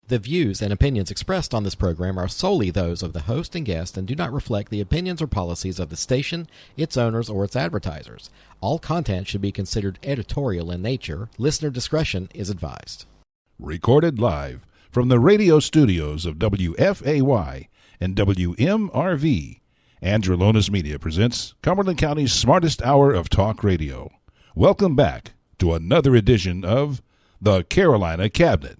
The views and opinions expressed on this program are solely those of the host and guest and do not reflect the opinions or policies of the station, its owners, or its advertisers. All content should be considered editorial in nature. Listener discretion is advised. Recorded live from the radio studios of WFAY and WMRV, Androlonis Media presents Cumberland County's smartest hour of talk radio. Welcome back to another edition of the Carolina Cabinet.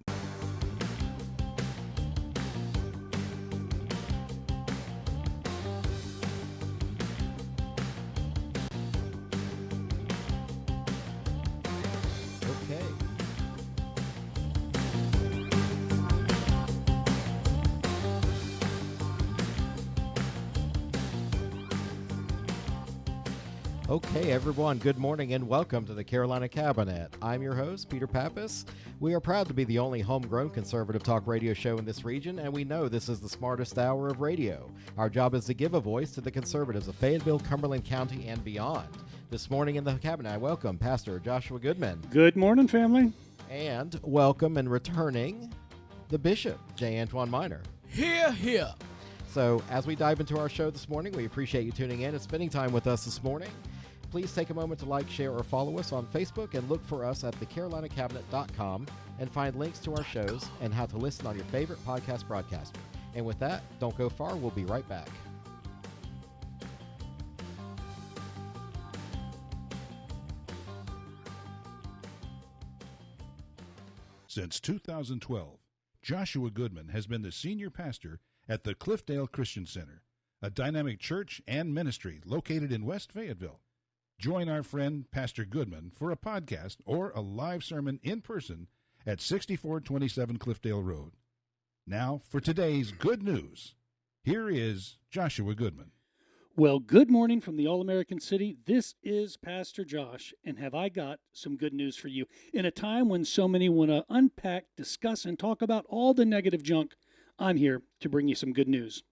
Okay, everyone, good morning and welcome to the Carolina Cabinet. I'm your host, Peter Pappas. We are proud to be the only homegrown conservative talk radio show in this region, and we know this is the smartest hour of radio. Our job is to give a voice to the conservatives of Fayetteville, Cumberland County, and beyond. This morning in the Cabinet, I welcome Pastor Joshua Goodman. Good morning, family. And welcome and returning the Bishop, J. Antoine Minor. Hear, hear. So, as we dive into our show this morning, we appreciate you tuning in and spending time with us this morning. Please take a moment to like, share, or follow us on Facebook and look for us at thecarolinacabinet.com and find links to our shows and how to listen on your favorite podcast broadcaster. And with that, don't go far. We'll be right back. Since 2012, Joshua Goodman has been the senior pastor at the Cliffdale Christian Center, a dynamic church and ministry located in West Fayetteville. Join our friend Pastor Goodman for a podcast or a live sermon in person at 6427 Cliffdale Road. Now, for today's good news, here is Joshua Goodman. Well, good morning from the All-American City. This is Pastor Josh, and have I got some good news for you. In a time when so many want to unpack, discuss, and talk about all the negative junk, I'm here to bring you some good news.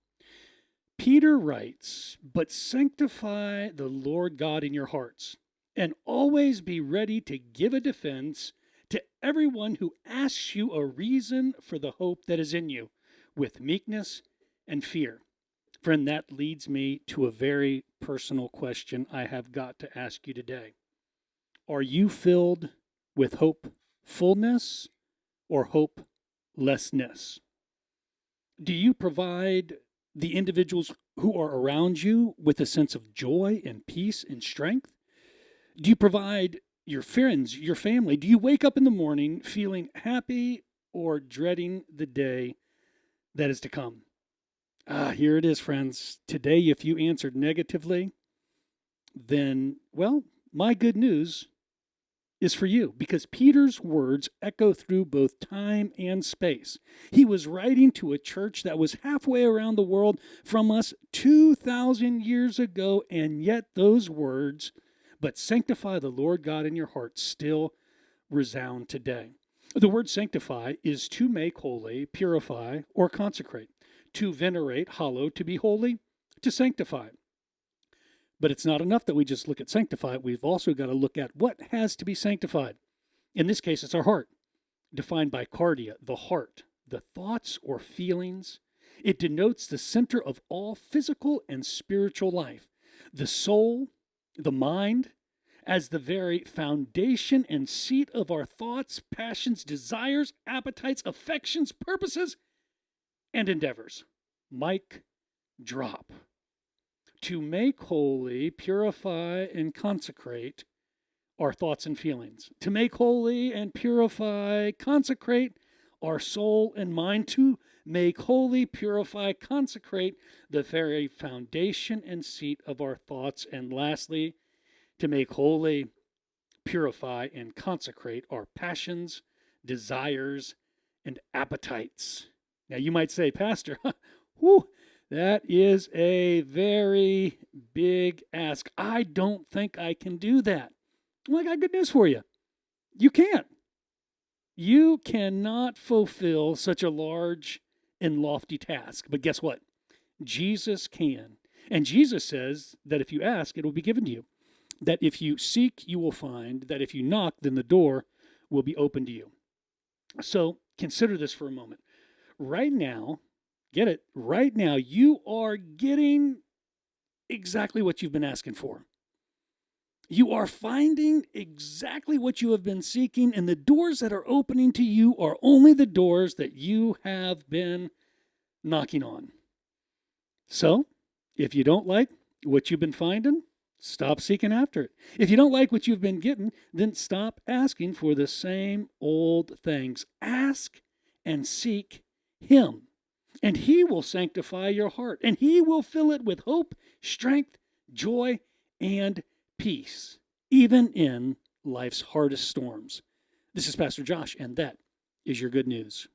Peter writes, "But sanctify the Lord God in your hearts, and always be ready to give a defense to everyone who asks you a reason for the hope that is in you, with meekness and fear." Friend, that leads me to a very personal question I have got to ask you today. Are you filled with hopefulness or hopelessness? Do you provide the individuals who are around you with a sense of joy and peace and strength? Do you provide your friends, your family? Do you wake up in the morning feeling happy or dreading the day that is to come? Here it is, friends. Today, if you answered negatively, then, well, my good news is for you, because Peter's words echo through both time and space. He was writing to a church that was halfway around the world from us 2,000 years ago, and yet those words, "But sanctify the Lord God in your heart," still resound today. The word sanctify is to make holy, purify, or consecrate, to venerate, hallow, to be holy, to sanctify. But it's not enough that we just look at sanctify. We've also got to look at what has to be sanctified. In this case, it's our heart, defined by cardia, the heart, the thoughts or feelings. It denotes the center of all physical and spiritual life. The soul, the mind, as the very foundation and seat of our thoughts, passions, desires, appetites, affections, purposes, and endeavors. Mic drop. To make holy, purify, and consecrate our thoughts and feelings. To make holy and purify, consecrate our soul and mind. To make holy, purify, consecrate the very foundation and seat of our thoughts. And lastly, to make holy, purify, and consecrate our passions, desires, and appetites. Now you might say, Pastor, whew, that is a very big ask. I don't think I can do that. Well, I got good news for you. You can't. You cannot fulfill such a large and lofty task. But guess what? Jesus can. And Jesus says that if you ask, it will be given to you. That if you seek, you will find. That if you knock, then the door will be open to you. So consider this for a moment. right now, get it, right now, you are getting exactly what you've been asking for. You are finding exactly what you have been seeking, and the doors that are opening to you are only the doors that you have been knocking on. So, if you don't like what you've been finding, stop seeking after it. If you don't like what you've been getting, then stop asking for the same old things. Ask and seek Him, and He will sanctify your heart, and He will fill it with hope, strength, joy, and peace, even in life's hardest storms. This is Pastor Josh, and that is your good news.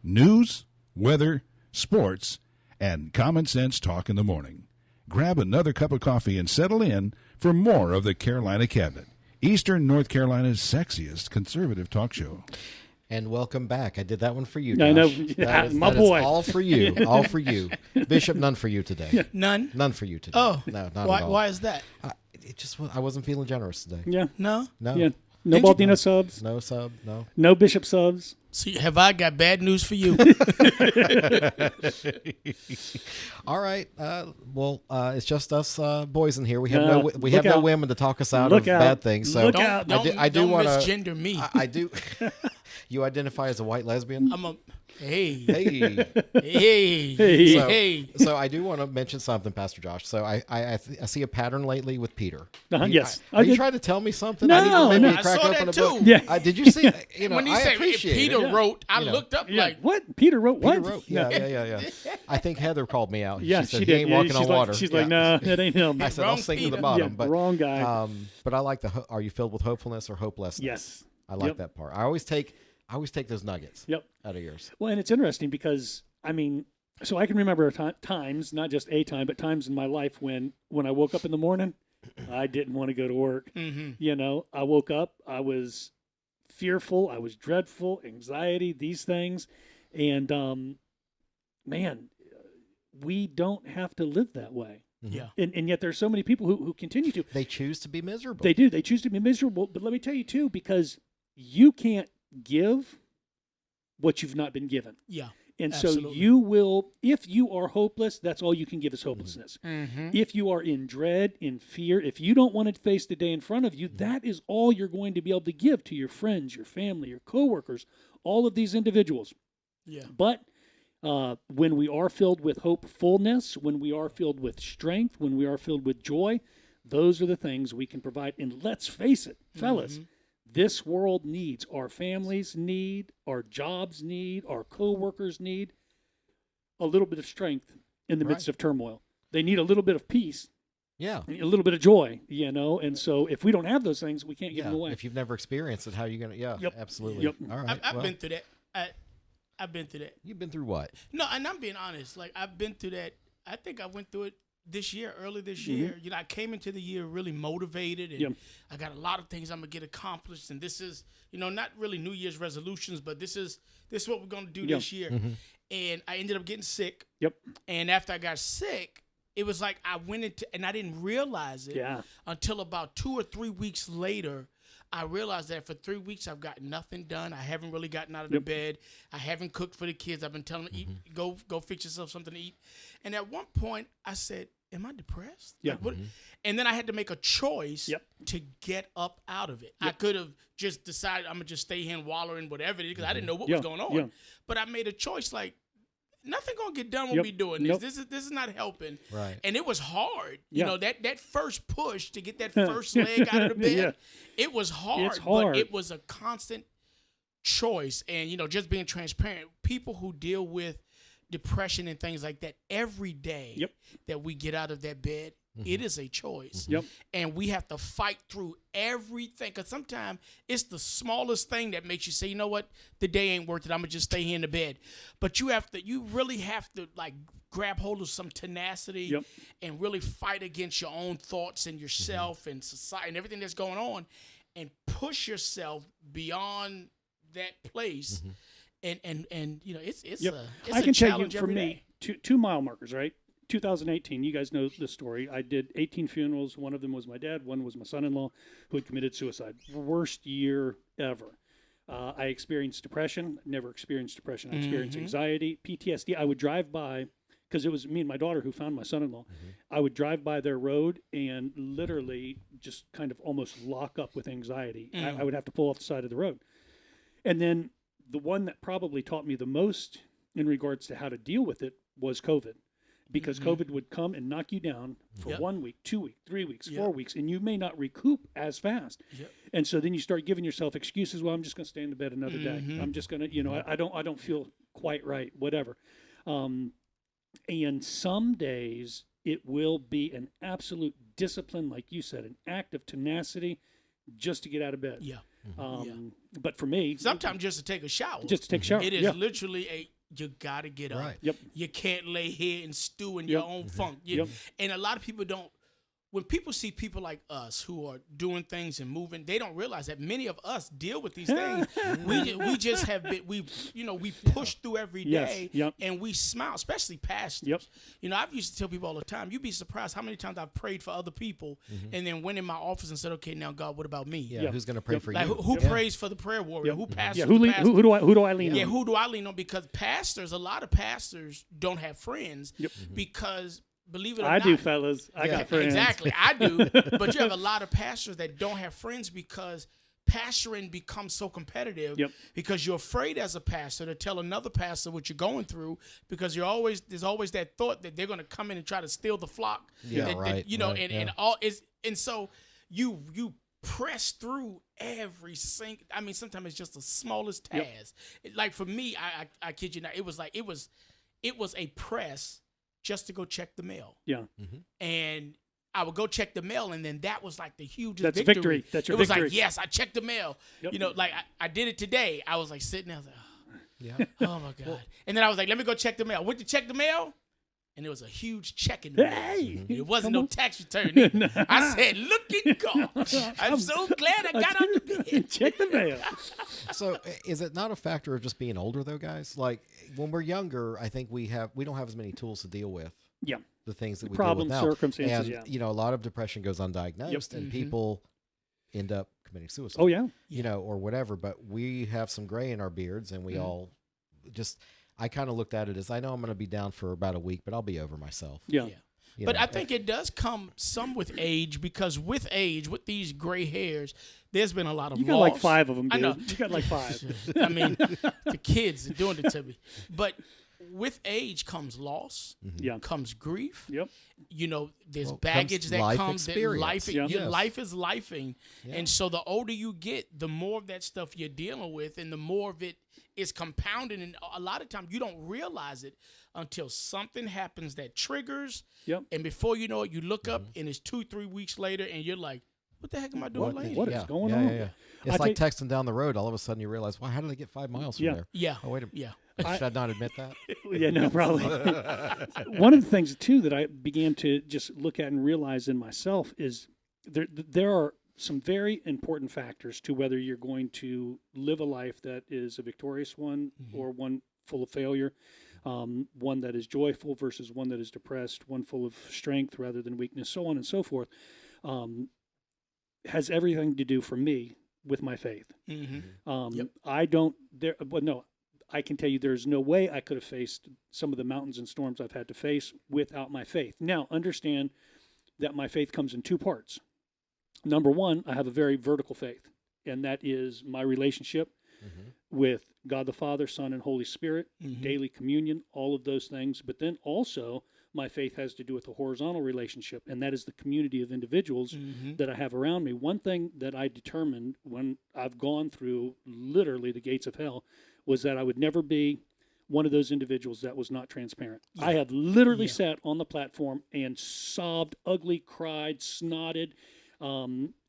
News, weather, sports, and common sense talk in the morning. Grab another cup of coffee and settle in for more of the Carolina Cabinet, Eastern North Carolina's sexiest conservative talk show. And welcome back. I did that one for you, Josh. I know. Yeah, my boy. Is all for you. All for you. Bishop, none for you today. Yeah. None? None for you today. Oh. No, not why, at all. Why is that? I wasn't feeling generous today. Yeah. No? No. Yeah. No Did you- Baldino subs. No sub, no. No Bishop subs. See, have I got bad news for you? All right. It's just us boys in here. We have No, we have look no out. women to talk us out Look of out. bad things. So Look don't out. I do want to misgender me. I do. You identify as a white lesbian? I'm a hey. Hey. Hey. Hey. So, Hey. so I do want to mention something, Pastor Josh. So I see a pattern lately with Peter. Yes. Are you did- trying to tell me something? No, I need to maybe no. I crack saw open that a book. too. Yeah. Did you see? You know, When he I said if appreciate Peter it. wrote, I You know. looked up Yeah. like, What? Peter wrote what? Peter wrote. Yeah. I think Heather called me out. Yeah, she said she he did. ain't Yeah, walking she's on like, water. She's Yeah. like, nah, that ain't him. I said I'll Wrong sink to the Peter. bottom, Yeah, but wrong guy. but I like the. Are you filled with hopefulness or hopelessness? Yes. I like Yep. that part. I always take those nuggets. Yep. Out of yours. Well, and it's interesting because, I mean, so I can remember times, not just a time, but times in my life when I woke up in the morning, I didn't want to go to work. mm-hmm. You know, I woke up, I was fearful, I was dreadful, anxiety, these things. And, man, we don't have to live that way. Yeah. And yet there's so many people who continue to. They choose to be miserable. They do. They choose to be miserable. But let me tell you, too, because you can't give what you've not been given. Yeah. And Absolutely. so you will, if you are hopeless, that's all you can give is hopelessness. Mm-hmm. If you are in dread, in fear, if you don't want to face the day in front of you, that is all you're going to be able to give to your friends, your family, your coworkers, all of these individuals. Yeah. But when we are filled with hopefulness, when we are filled with strength, when we are filled with joy, those are the things we can provide. And let's face it, fellas, this world needs, our families need, our jobs need, our coworkers need a little bit of strength in the midst of turmoil. They need a little bit of peace. Yeah. A little bit of joy, you know, and so if we don't have those things, we can't give them away. If you've never experienced it, how are you going to? Yeah, Yep. absolutely. Yep. All right. I've well, been through that. I've been through that. You've been through what? No, and I'm being honest. Like, I've been through that. I think I went through it early this year. You know, I came into the year really motivated, and I got a lot of things I'm going to get accomplished. And this is, you know, not really New Year's resolutions, but this is what we're going to do this year. And I ended up getting sick. Yep. And after I got sick, it was like I went into, and I didn't realize it until about 2 or 3 weeks later. I realized that for 3 weeks I've got nothing done. I haven't really gotten out of the bed. I haven't cooked for the kids. I've been telling them, eat, go fix yourself something to eat. And at one point I said, am I depressed? Yeah. Like, what? And then I had to make a choice to get up out of it. I could have just decided I'm going to just stay here and wallow in whatever it is because I didn't know what was going on. Yeah. But I made a choice like, nothing gonna get done with me doing this. This is not helping. Right. And it was hard. Yeah. You know, that first push to get that first leg out of the bed, it was hard. It's hard. But it was a constant choice. And, you know, just being transparent, people who deal with depression and things like that every day that we get out of that bed, it is a choice. And we have to fight through everything. Because sometimes it's the smallest thing that makes you say, you know what, the day ain't worth it. I'm going to just stay here in the bed. But you really have to like grab hold of some tenacity and really fight against your own thoughts and yourself and society and everything that's going on and push yourself beyond that place. And you know, it's I can a tell you challenge for every me, day. two mile markers, right? 2018, you guys know the story. I did 18 funerals. One of them was my dad. One was my son-in-law who had committed suicide. Worst year ever. I experienced depression. Never experienced depression. I experienced anxiety, PTSD. I would drive by, because it was me and my daughter who found my son-in-law. I would drive by their road and literally just kind of almost lock up with anxiety. I would have to pull off the side of the road. And then the one that probably taught me the most in regards to how to deal with it was COVID. Because COVID would come and knock you down for 1 week, 2 weeks, 3 weeks, 4 weeks, and you may not recoup as fast. And so then you start giving yourself excuses. Well, I'm just going to stay in the bed another day. I'm just going to, I don't feel quite right, whatever. And some days it will be an absolute discipline, like you said, an act of tenacity just to get out of bed. But for me, sometimes just to take a shower. Just to take a shower. It is literally you got to get up. Right. You can't lay here and stew in your own funk. And a lot of people don't. When people see people like us who are doing things and moving, they don't realize that many of us deal with these things. we just have been, we push through every day and we smile, especially pastors. I've used to tell people all the time, you'd be surprised how many times I've prayed for other people and then went in my office and said, okay, now God, what about me? Who's going to pray for you? Like who prays for the prayer warrior? Who pastors? Who do I lean on? Who do I lean on? Because a lot of pastors don't have friends because believe it or not. I do, fellas. I got friends. Exactly, I do. But you have a lot of pastors that don't have friends because pastoring becomes so competitive because you're afraid as a pastor to tell another pastor what you're going through because there's always that thought that they're going to come in and try to steal the flock. And so you press through every single. I mean, sometimes it's just the smallest task. Like for me, I kid you not, it was a press just to go check the mail. And I would go check the mail, and then that was like the hugest victory. That's your victory. victory. Like, yes, I checked the mail. Like I did it today. I was like sitting there, I was like, oh my God. And then I was like, let me go check the mail. Went to check the mail, and there was a huge check in the mail. It wasn't no tax return. I said, look at God. I'm so glad I got on the bed. Check the mail. So is it not a factor of just being older though, guys? Like when we're younger, I think we don't have as many tools to deal with the things that we problems, deal with now. circumstances, and a lot of depression goes undiagnosed and people end up committing suicide. Or whatever, but we have some gray in our beards and we all just, I kind of looked at it as, I know I'm going to be down for about a week, but I'll be over myself. But I think it does come some with age because with age, with these gray hairs, there's been a lot of loss. You got like 5 of them, dude. I know. You got like 5. I mean, the kids are doing it to me. But with age comes loss, comes grief. There's baggage that comes. Life is lifing. And so the older you get, the more of that stuff you're dealing with and the more of it is compounding. And a lot of times you don't realize it until something happens that triggers. And before you know it, you look up and it's 2-3 weeks later and you're like, what the heck am I doing later? What is going on? It's like texting down the road. All of a sudden you realize, well, how did I get 5 miles from there? Oh, wait a minute. Should I not admit that? No, probably. One of the things, too, that I began to just look at and realize in myself is there are some very important factors to whether you're going to live a life that is a victorious one or one full of failure, one that is joyful versus one that is depressed, one full of strength rather than weakness, so on and so forth, has everything to do for me with my faith. I can tell you there's no way I could have faced some of the mountains and storms I've had to face without my faith. Now, understand that my faith comes in 2 parts. Number one, I have a very vertical faith, and that is my relationship with God the Father, Son, and Holy Spirit, daily communion, all of those things. But then also my faith has to do with a horizontal relationship, and that is the community of individuals that I have around me. One thing that I determined when I've gone through literally the gates of hell was that I would never be one of those individuals that was not transparent. I have literally sat on the platform and sobbed, ugly, cried, snotted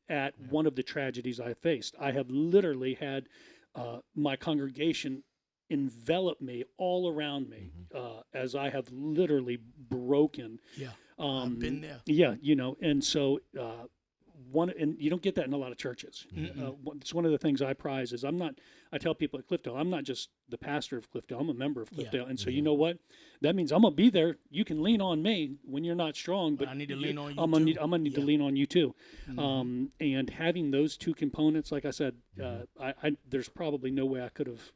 at one of the tragedies I faced. I have literally had my congregation envelop me all around me as I have literally broken. I've been there. And so and you don't get that in a lot of churches. It's one of the things I prize is I tell people at Cliffdale, I'm not just the pastor of Cliffdale, I'm a member of Cliffdale. And so you know what? That means I'm going to be there. You can lean on me when you're not strong, but I need to lean on you I'm too. going to need to lean on you too. And having those two components, like I said, there's probably no way I could have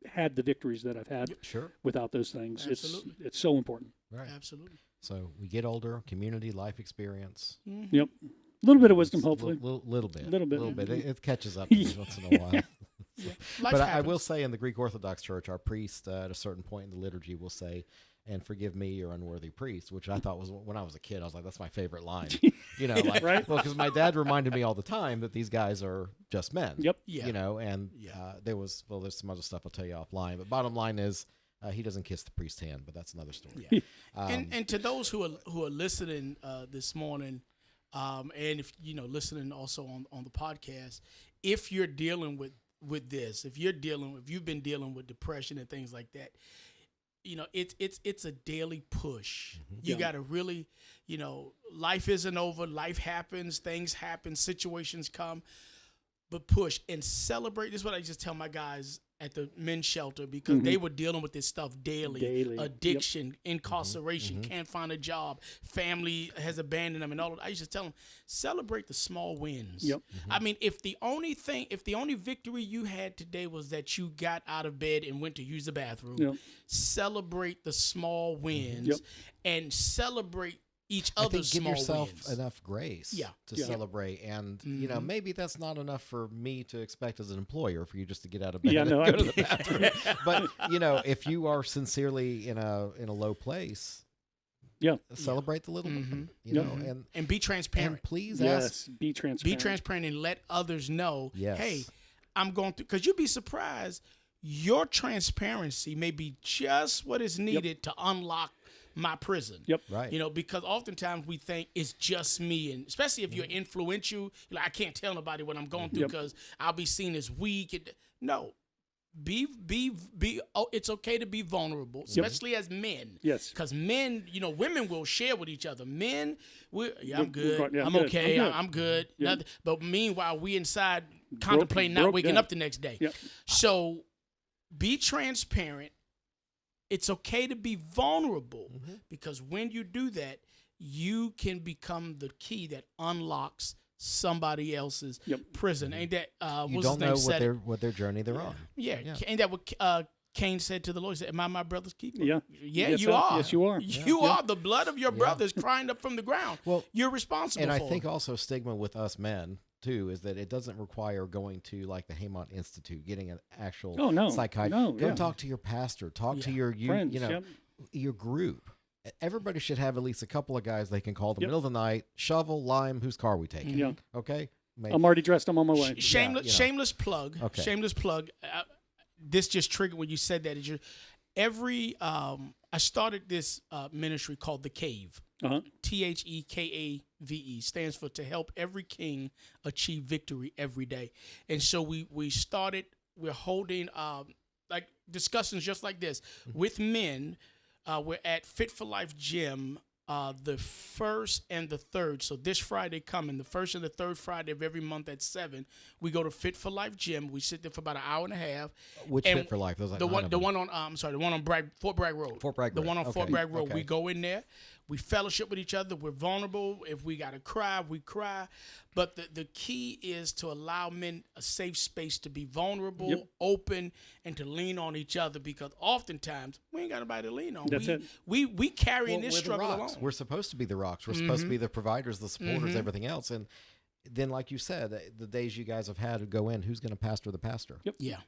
had the victories that I've had without those things. Absolutely. It's so important. Right. Absolutely. So we get older, community, life experience. Yep. A little bit of wisdom, hopefully. Little bit. Little bit. It catches up to me once in a while. But I will happens. say in the Greek Orthodox Church, our priest at a certain point in the liturgy will say, "And forgive me, your unworthy priest," which I thought was, when I was a kid, I was like, that's my favorite line. Right? Well, because my dad reminded me all the time that these guys are just men. Yep. Yeah. And there's some other stuff I'll tell you offline. But bottom line is, he doesn't kiss the priest's hand, but that's another story. Yeah. And to those who are listening this morning, and if listening also on the podcast, if you're dealing with this, if you've been dealing with depression and things like that, it's a daily push. You got to really, life isn't over. Life happens, things happen, situations come, but push and celebrate. This is what I just tell my guys at the men's shelter, because they were dealing with this stuff daily. Addiction, incarceration, can't find a job, family has abandoned them, and all of that. I used to tell them, celebrate the small wins. I mean, if the only victory you had today was that you got out of bed and went to use the bathroom, celebrate the small wins and celebrate each other's small wins. Give yourself enough grace to celebrate, and maybe that's not enough for me to expect as an employer for you just to get out of bed and go to the bathroom. But if you are sincerely in a low place, celebrate the little bit, and be transparent. And please be transparent. Be transparent and let others know. Hey, I'm going through, because you'd be surprised. Your transparency may be just what is needed to unlock my prison. Right. Because oftentimes we think it's just me, and especially if you're influential, I can't tell nobody what I'm going through because I'll be seen as weak. No. It's okay to be vulnerable, especially as men. Yes. Because men, women will share with each other. Men, I'm good. I'm I'm good. okay. I'm good. Yep. But meanwhile, we inside contemplating not waking up the next day. So be transparent. It's okay to be vulnerable, because when you do that, you can become the key that unlocks somebody else's prison. Ain't that you don't know what their journey they're on? Yeah. Ain't that what Cain said to the Lord? He said, "Am I my brother's keeper?" Yeah. Yes, you are. Yes, you are. You are. The blood of your brother is crying up from the ground. Well, you're responsible and for I it. think also stigma with us men too is that it doesn't require going to like the Haymont Institute, getting an actual psychiatrist. Go talk to your pastor, talk to your friends, your group. Everybody should have at least a couple of guys they can call in the middle of the night, shovel, lime, whose car we taking. Okay? Maybe. I'm already dressed. I'm on my way. Shameless plug. Okay. Shameless plug. This just triggered when you said that. I started this ministry called The Cave. THEKAVE stands for to help every king achieve victory every day. And so we're holding like discussions just like this with men. We're at Fit for Life Gym the 1st and the 3rd. So this Friday coming, the 1st and the 3rd Friday of every month at 7, we go to Fit for Life Gym. We sit there for about an hour and a half. Which Fit for Life? Those like the one on Fort Bragg Road. Fort Bragg Road. The one on Fort Bragg Road. We go in there. We fellowship with each other. We're vulnerable. If we got to cry, we cry. But the key is to allow men a safe space to be vulnerable, open, and to lean on each other, because oftentimes we ain't got nobody to lean on. We carrying this struggle alone. We're supposed to be the rocks. We're supposed to be the providers, the supporters, everything else. And then, like you said, the days you guys have had to go in, who's going to pastor the pastor? Yeah.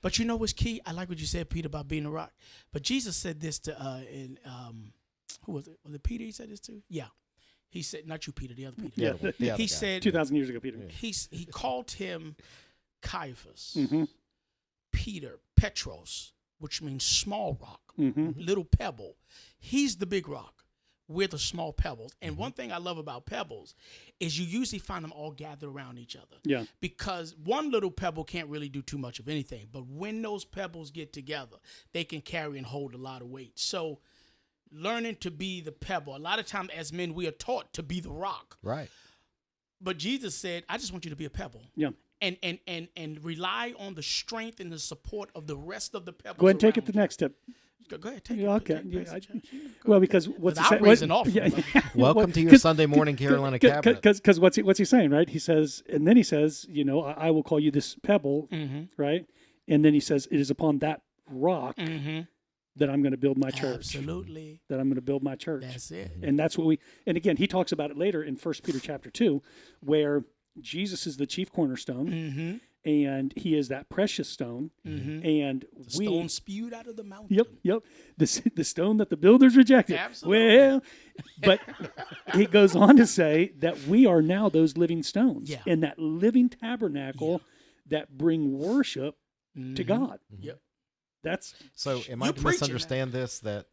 But you know what's key? I like what you said, Peter, about being a rock. But Jesus said this to who was it? Was it Peter he said this to? Yeah. He said, not you, Peter, the other Peter. He said 2,000 years ago, Peter. He called him Caiaphas, Peter, Petros, which means small rock, little pebble. He's the big rock. We're the small pebbles. And one thing I love about pebbles is you usually find them all gathered around each other. Yeah. Because one little pebble can't really do too much of anything. But when those pebbles get together, they can carry and hold a lot of weight. So learning to be the pebble. A lot of times as men, we are taught to be the rock. Right. But Jesus said, I just want you to be a pebble. Yeah. And rely on the strength and the support of the rest of the pebbles. Go ahead and take it around to the next step. you. Go ahead, take Yeah, it. okay. Take Yeah, passage. well, because what's he I'll saying? raise an offering. Yeah. Welcome to your Sunday morning Carolina Cabinet. Because what's he saying, right? He says, and then he says, I will call you this pebble, right? And then he says, it is upon that rock that I'm going to build my church. Absolutely. That I'm going to build my church. That's it. And that's what and again, he talks about it later in 1 Peter chapter 2, where Jesus is the chief cornerstone, and he is that precious stone, and The stone spewed out of the mountain. Yep. The stone that the builders rejected. Absolutely. Well, but he goes on to say that we are now those living stones in that living tabernacle that bring worship to God. Yep. That's So am I You're to preaching misunderstand this, that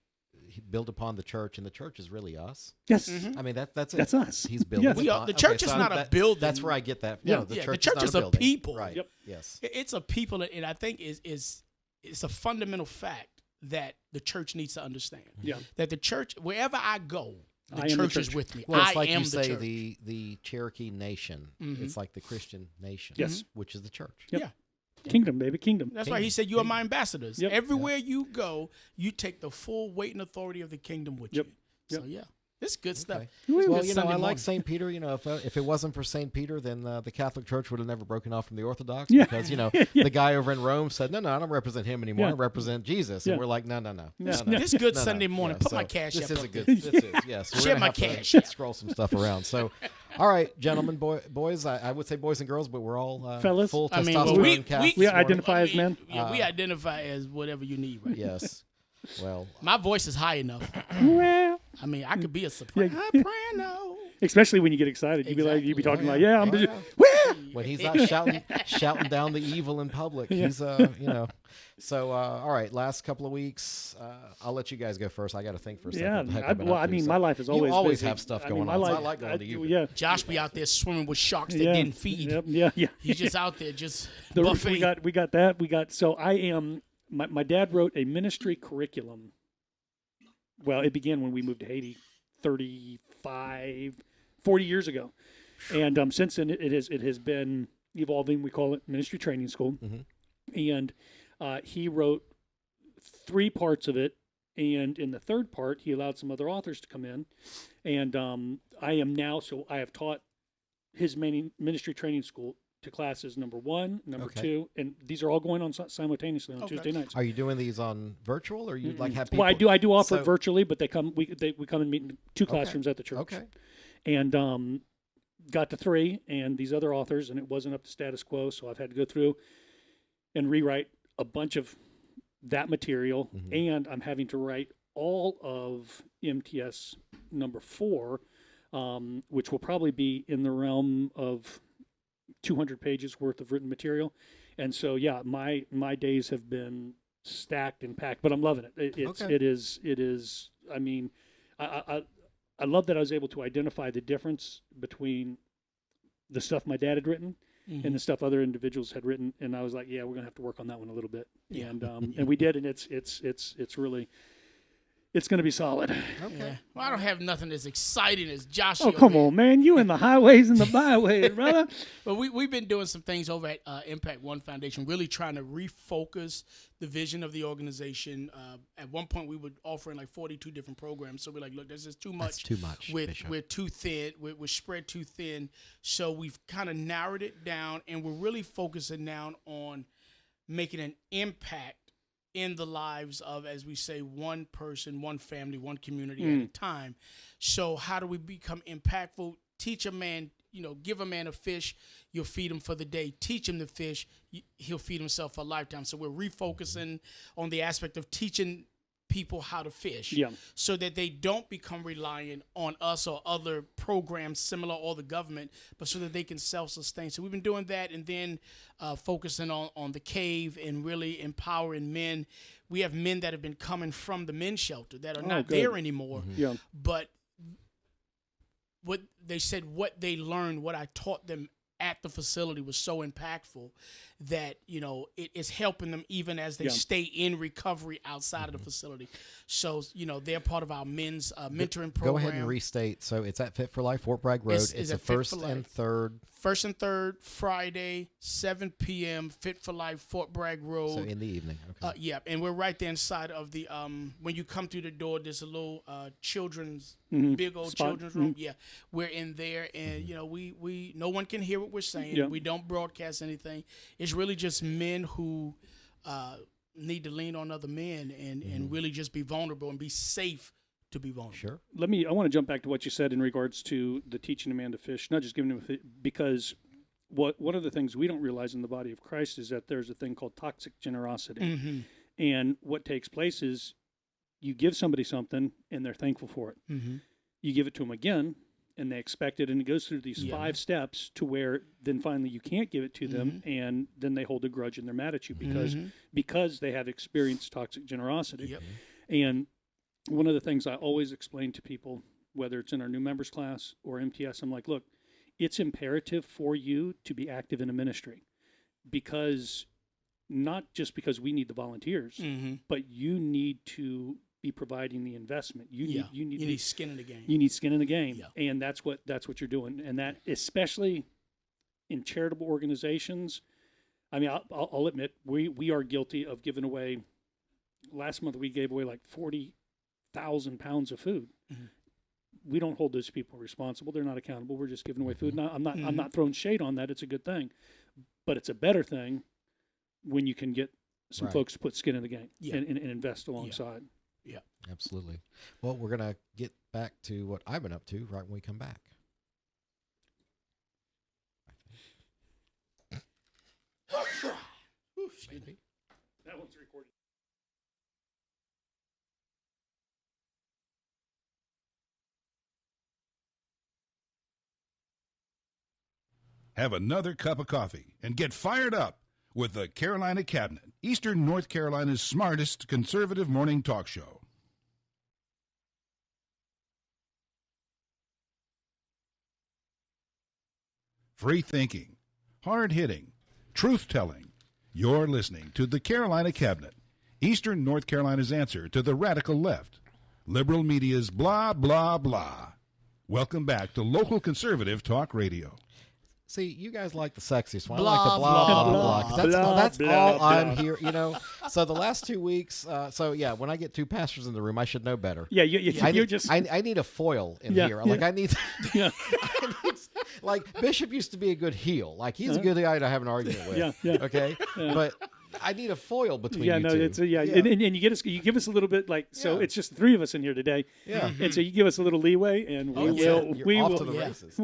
he built upon the church, and the church is really us? yes. I mean, that's it. That's us. He's building Yes. upon. We are, the church Okay, is so not a building. That's where I get that. Yeah. No, the Yeah, church, the church is, is not a building. people. Right. Yep. Yes. It's a people, and I think it's a fundamental fact that the church needs to understand. Yeah. That the church, wherever I go, I the am the church is church. with me. Well, it's I like am you the say church. the Cherokee Nation. It's like the Christian nation. Yes. Which is the church. Yep. Yeah. Kingdom, baby, kingdom. That's why he said, you are my ambassadors. Yep. Everywhere you go, you take the full weight and authority of the kingdom with Yep. you. So, yeah, it's good stuff. Okay. It's Well, good you know, Sunday I like morning. St. Peter. If it wasn't for St. Peter, then the Catholic Church would have never broken off from the Orthodox. Yeah. Because, Yeah. the guy over in Rome said, no, I don't represent him anymore. Yeah. I represent Jesus. Yeah. And we're like, no. Yeah. This good No, Sunday morning. Yeah, Put my so cash this app is up a good. there. This is, yes. We're Share gonna my have to cash app. scroll some stuff around. So, all right, gentlemen, boys. I would say boys and girls, but we're all Fellas. full I mean, testosterone well, we Catholics we this morning. identify as men. Yeah, we identify as whatever you need, right? Yes. Well, My voice is high enough. Well, I mean, I could be a soprano. especially when you get excited, you'd be Exactly. talking Oh, like, yeah. I'm Oh, just, yeah. well. when he's not shouting down the evil in public, he's So all right, last couple of weeks, I'll let you guys go first. I got to think for a second. Yeah, what the heck I've been well, up I to, mean, so. my life is You always always busy. have stuff I going mean, on. my So I life- like going to you. Yeah, Josh be out there swimming with sharks that yeah, didn't feed. Yep, yeah. He's just out there just We buffeting. got that. So I am. My dad wrote a ministry curriculum. Well, it began when we moved to Haiti 40 years ago, and since then it has been evolving. We call it ministry training school, and he wrote 3 parts of it, and in the third part he allowed some other authors to come in, and I have taught his ministry training school to classes number 1, number Okay. 2, and these are all going on simultaneously on Okay. Tuesday nights. Are you doing these on virtual, or you like have people? Well, I do offer So- it virtually, but we come and meet in 2 classrooms at the church. Okay. And got to 3, and these other authors, and it wasn't up to status quo, so I've had to go through and rewrite a bunch of that material, and I'm having to write all of MTS number 4, which will probably be in the realm of 200 pages worth of written material. And so, yeah, my days have been stacked and packed, but I'm loving it. Okay. It is. I mean, I love that I was able to identify the difference between the stuff my dad had written and the stuff other individuals had written, and I was like, yeah, we're gonna have to work on that one a little bit. Yeah. And we did, and it's really. It's going to be solid. Okay. Yeah. Well, I don't have nothing as exciting as Josh. Oh, come on, man. You in the highways and the byways, brother. But we've been doing some things over at Impact One Foundation, really trying to refocus the vision of the organization. At one point, we were offering like 42 different programs. So we're like, look, there's just too much. That's too much, Bishop. We're too thin. We're spread too thin. So we've kind of narrowed it down, and we're really focusing now on making an impact in the lives of, as we say, one person, one family, one community at a time. So how do we become impactful? Teach a man, give a man a fish, you'll feed him for the day. Teach him to fish, he'll feed himself for a lifetime. So we're refocusing on the aspect of teaching people how to fish, so that they don't become reliant on us or other programs similar or the government, but so that they can self-sustain. So we've been doing that, and then focusing on the cave and really empowering men. We have men that have been coming from the men's shelter that are not there anymore, but what they said, what they learned, what I taught them at the facility was so impactful that, it's helping them even as they stay in recovery outside of the facility. So, they're part of our men's mentoring program. Go ahead and restate. So it's at Fit for Life, Fort Bragg Road. It's the first and third. First and third, Friday, 7 p.m., Fit for Life, Fort Bragg Road. So in the evening. Okay. Yeah, and we're right there inside of the, when you come through the door, there's a little children's, big old spot. children's room. Yeah, we're in there, and, we no one can hear what we're saying. Yeah. We don't broadcast anything. It's really just men who need to lean on other men and really just be vulnerable and be safe to be vulnerable. Sure. I want to jump back to what you said in regards to the teaching a man to fish, not just giving him because one of the things we don't realize in the body of Christ is that there's a thing called toxic generosity. And what takes place is you give somebody something and they're thankful for it. You give it to them again and they expect it, and it goes through these 5 steps to where then finally you can't give it to them, and then they hold a grudge and they're mad at you because they have experienced toxic generosity. And one of the things I always explain to people, whether it's in our new members class or MTS, I'm like, look, it's imperative for you to be active in a ministry, because not just because we need the volunteers, but you need to be providing the investment. You need skin in the game. You need skin in the game, and that's what you're doing. And that, especially in charitable organizations, I mean, I'll admit we are guilty of giving away. Last month we gave away like 40,000 pounds of food. We don't hold those people responsible. They're not accountable. We're just giving away food. Now, I'm not throwing shade on that. It's a good thing, but it's a better thing when you can get some folks to put skin in the game and invest alongside. Yeah, absolutely. Well, we're going to get back to what I've been up to right when we come back. Excuse me. That one's recorded. Have another cup of coffee and get fired up with the Carolina Cabinet, Eastern North Carolina's smartest conservative morning talk show. Free thinking, hard-hitting, truth-telling. You're listening to the Carolina Cabinet, Eastern North Carolina's answer to the radical left. Liberal media's blah, blah, blah. Welcome back to local conservative talk radio. See, you guys like the sexiest one. Blah, I like the blah, blah, blah, blah. blah. 'Cause that's Blah, all blah, I'm blah. here, So the last 2 weeks, when I get 2 pastors in the room, I should know better. Yeah, I need a foil in here. Like, I need, like, Bishop used to be a good heel. Like, he's a good guy to have an argument with. Okay? But I need a foil between you two. It's and you give us a little bit, like, so it's just the 3 of us in here today. And so you give us a little leeway, and we off will to the races.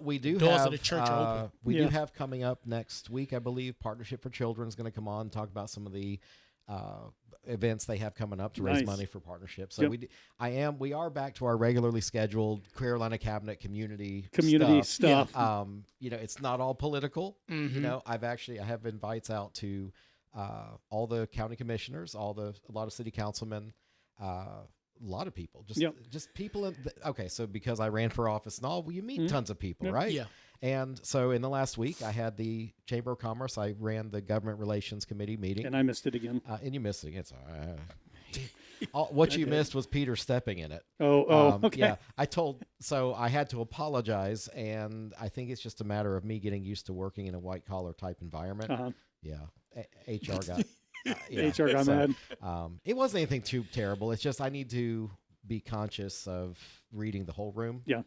We do Doors have of the church are open. We do have coming up next week, I believe, Partnership for Children is going to come on and talk about some of the events they have coming up to raise money for partnership. So we are back to our regularly scheduled Carolina Cabinet community stuff. It's not all political. I have invites out to all the county commissioners, a lot of city councilmen, a lot of people, just people. So because I ran for office and all, you meet tons of people, right? Yeah. And so in the last week, I had the Chamber of Commerce. I ran the Government Relations Committee meeting. And I missed it again. And you missed it again. What you missed was Peter stepping in it. Okay. Yeah, I had to apologize, and I think it's just a matter of me getting used to working in a white-collar type environment. Yeah, HR got... HR got mad. It wasn't anything too terrible. It's just I need to be conscious of reading the whole room. Yeah.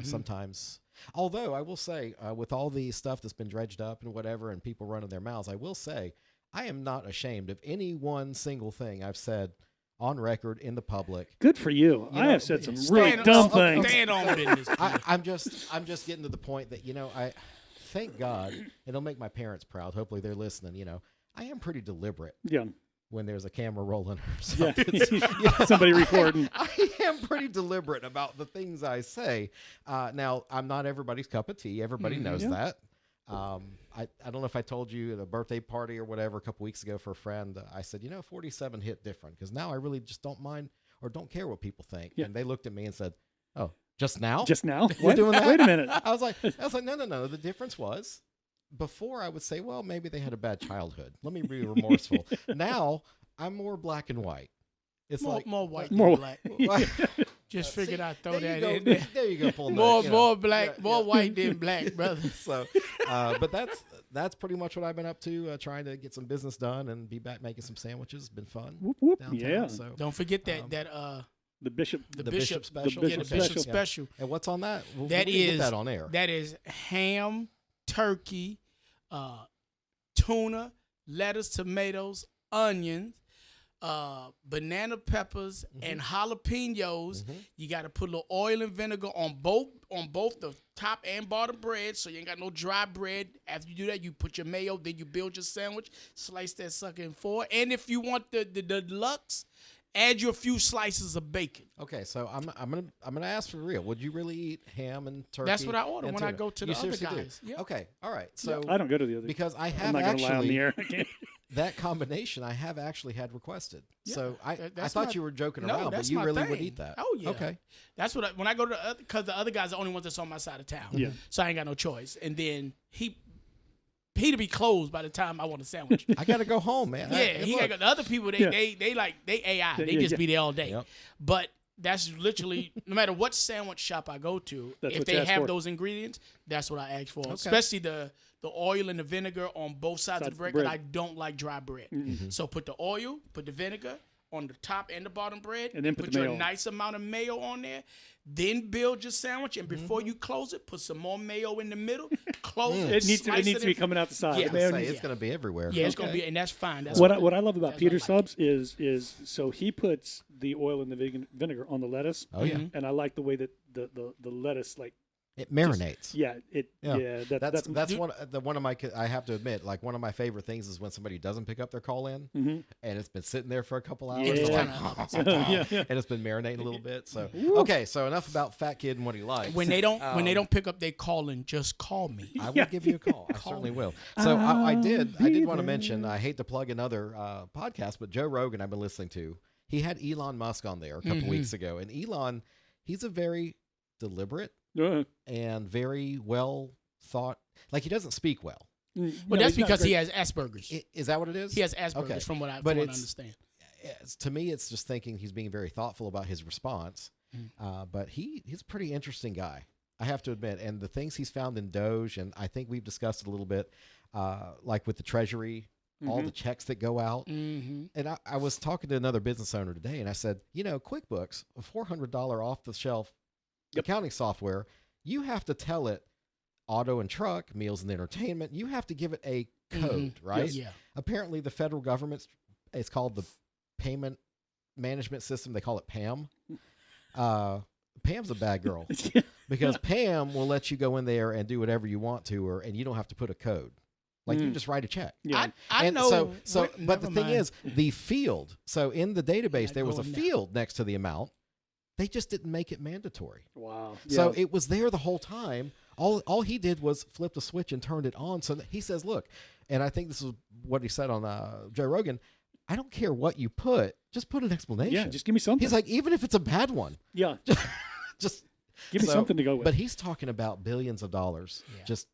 Sometimes... Although I will say, with all the stuff that's been dredged up and whatever, and people running their mouths, I will say I am not ashamed of any one single thing I've said on record in the public. Good for you. I have said some really dumb things. Stand on business. I'm just getting to the point that I thank God, and it'll make my parents proud. Hopefully they're listening. I am pretty deliberate. Yeah. When there's a camera rolling or something. Somebody recording. I am pretty deliberate about the things I say. Now, I'm not everybody's cup of tea. Everybody knows that. I don't know if I told you at a birthday party or whatever a couple weeks ago for a friend, I said, 47 hit different because now I really just don't mind or don't care what people think. Yeah. And they looked at me and said, oh, Just now? Just now? We're What? doing that? Wait a minute. I was like, no. The difference was before I would say, well, maybe they had a bad childhood. Let me be remorseful. Now I'm more black and white. It's more white more than black. Like, Just figured I'd throw there that you in go. there. There you go. Pulling More black, more white than black, brother. So, but that's pretty much what I've been up to, trying to get some business done and be back making some sandwiches. Been fun. Whoop, whoop. Downtown, Yeah. So Don't forget that The bishop. the Bishop bishop special. Yeah, the bishop special. And what's on that? We'll That get is that on air. That is ham, turkey, tuna, lettuce, tomatoes, onions, banana peppers, and jalapenos. You got to put a little oil and vinegar on both the top and bottom bread, so you ain't got no dry bread. After you do that, you put your mayo, then you build your sandwich, slice that sucker in four, and if you want the deluxe, add you a few slices of bacon. Okay, so I'm gonna ask for real. Would you really eat ham and turkey? That's what I order and when I tuna? go to You the other seriously do? guys. Yep. Okay, all right. So I don't go to the other. because I I'm have not going to lie on the actually air. I can't. that combination I have actually had requested. Yeah, so I that's thought my- you were joking No, around, but that's you my really thing. would eat that. Oh yeah. Okay. That's what when I go to the other, because the other guys are the only ones that's on my side of town. Yeah. So I ain't got no choice. And then he to be closed by the time I want a sandwich. I gotta go home, man. Yeah, Hey, look, got the other people. They Yeah. they AI. They Yeah, just yeah. be there all day. Yep. But that's literally no matter what sandwich shop I go to, That's if what they you ask have for. those ingredients, that's what I ask for. Okay. Especially the oil and the vinegar on both sides of the bread. 'Cause I don't like dry bread. So put the oil, put the vinegar on the top and the bottom bread, And then put put the your mayo on. nice amount of mayo on there. Then build your sandwich, and before you close it, put some more mayo in the middle. Close it. It needs slice to be in- coming out the side. Yeah. The mayo say needs- it's gonna be everywhere. Yeah, it's gonna Okay. be, and that's fine. That's what fine. I love about That's Peter what I like. Subs is so he puts the oil and the vinegar on the lettuce. Oh yeah, And I like the way that the lettuce it marinates. yeah that's That's one of my. I have to admit, like one of my favorite things is when somebody doesn't pick up their call in, and it's been sitting there for a couple hours, Yeah. they're It's like, yeah. and it's been marinating a little bit. So okay, so enough about Fat Kid and what he likes. When they don't pick up their calling, just call me. I will give you a call. I certainly will. So I did be want to there. mention. I hate to plug another podcast, but Joe Rogan I've been listening to. He had Elon Musk on there a couple weeks ago, and Elon, he's a very deliberate and very well thought. Like he doesn't speak well. But that's because he has Asperger's. Is that what it is? He has Asperger's, Okay. from what I But understand. To me, it's just thinking he's being very thoughtful about his response. But he's a pretty interesting guy, I have to admit. And the things he's found in Doge, and I think we've discussed it a little bit, like with the Treasury, all the checks that go out. Mm-hmm. And I was talking to another business owner today, and I said, QuickBooks, a $400 off-the-shelf accounting software, you have to tell it auto and truck, meals and entertainment. You have to give it a code, right? Yeah. Apparently, the federal government, it's called the Payment Management System. They call it PAM. Pam's a bad girl because Pam will let you go in there and do whatever you want to her, and you don't have to put a code. Like you just write a check. Yeah. I And know. but the thing is, the field. So in the database, Not there was a going there. field next to the amount. They just didn't make it mandatory. Wow. So it was there the whole time. All he did was flip the switch and turned it on. So that he says, look, and I think this is what he said on Joe Rogan. I don't care what you put, just put an explanation. Yeah, just give me something. He's like, even if it's a bad one, yeah, just give me something to go with. But he's talking about billions of dollars, just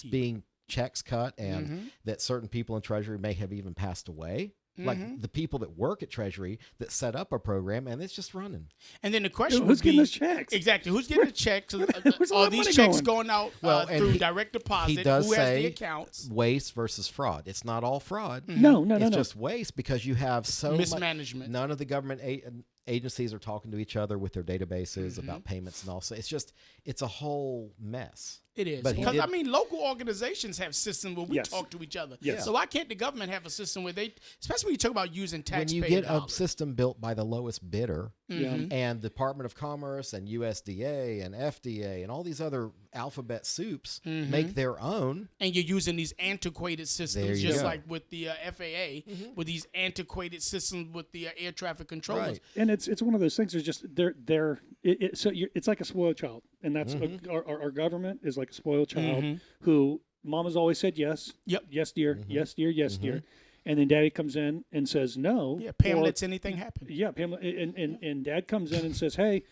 being checks cut, and that certain people in Treasury may have even passed away. Like the people that work at Treasury that set up a program, and it's just running. And then the question Who's would be, getting those checks? Exactly. Who's getting the checks? Where's all Are that these money checks going? going out And through he- direct deposit? He does Who has say the accounts? waste versus fraud. It's not all fraud. No. It's just waste because you have so much Mismanagement. None of the government agencies are talking to each other with their databases about payments and all. So it's a whole mess. It is. But he Because, did- local organizations have systems where we Yes. talk to each other. Yes. So why can't the government have a system where they, especially when you talk about using When taxpayer you get a dollars. system built by the lowest bidder, Yeah. and Department of Commerce and USDA and FDA and all these other alphabet soups make their own. And you're using these antiquated There systems, you just go. like with the FAA, with these antiquated systems with the air traffic controllers. Right. And it's one of those things. There's just it's like a spoiled child, and that's our government is like a spoiled child who mama's always said yes, Yep. yes dear, yes dear, yes dear, and then daddy comes in and says no. Yeah, Pam or- lets anything happen. Yeah, Pam, and dad comes in and says, hey,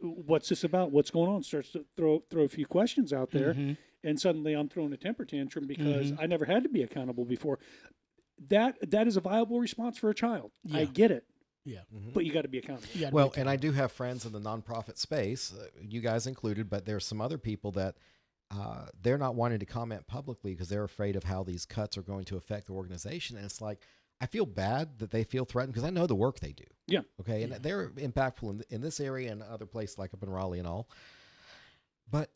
what's this about? What's going on? Starts to throw a few questions out there, Mm-hmm. and suddenly I'm throwing a temper tantrum because I never had to be accountable before. That is a viable response for a child. Yeah. I get it. Yeah. But you got to be accountable. Well, and I do have friends in the nonprofit space, you guys included, but there's some other people that they're not wanting to comment publicly because they're afraid of how these cuts are going to affect the organization. And it's like, I feel bad that they feel threatened because I know the work they do. Yeah. Okay. And they're impactful in this area and other places like up in Raleigh and all. But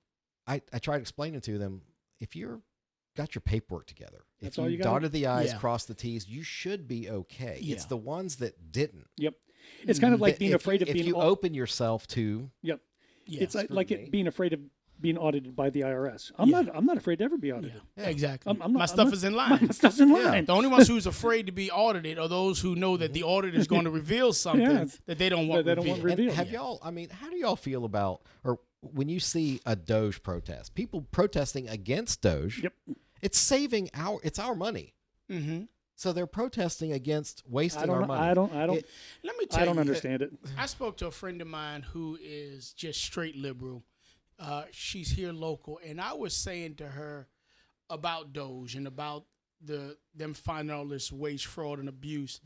I try to explain it to them. If you're got your paperwork together, That's if all you you got. dotted the I's, Yeah. crossed the T's, you should be okay. Yeah. It's the ones that didn't. Yep. It's kind of like being If afraid you, of being. if you open yourself to Yep. Yeah. It's like scrutiny. being afraid of being audited by the IRS. I'm not afraid to ever be audited. Yeah. Exactly. I'm not- My I'm stuff not- is in line. My stuff's in line. The only ones who's afraid to be audited are those who know that the audit is going to reveal something Yeah. that they don't want That they don't want revealed. revealed. And have y'all, I mean, how do y'all feel about, or when you see a Doge protest, people protesting against Doge, Yep. it's it's our money. Mm-hmm. So they're protesting against wasting our money. I don't. It- Let me tell you. I don't understand it. I spoke to a friend of mine who is just straight liberal. She's here local, and I was saying to her about Doge and about them finding all this wage fraud and abuse,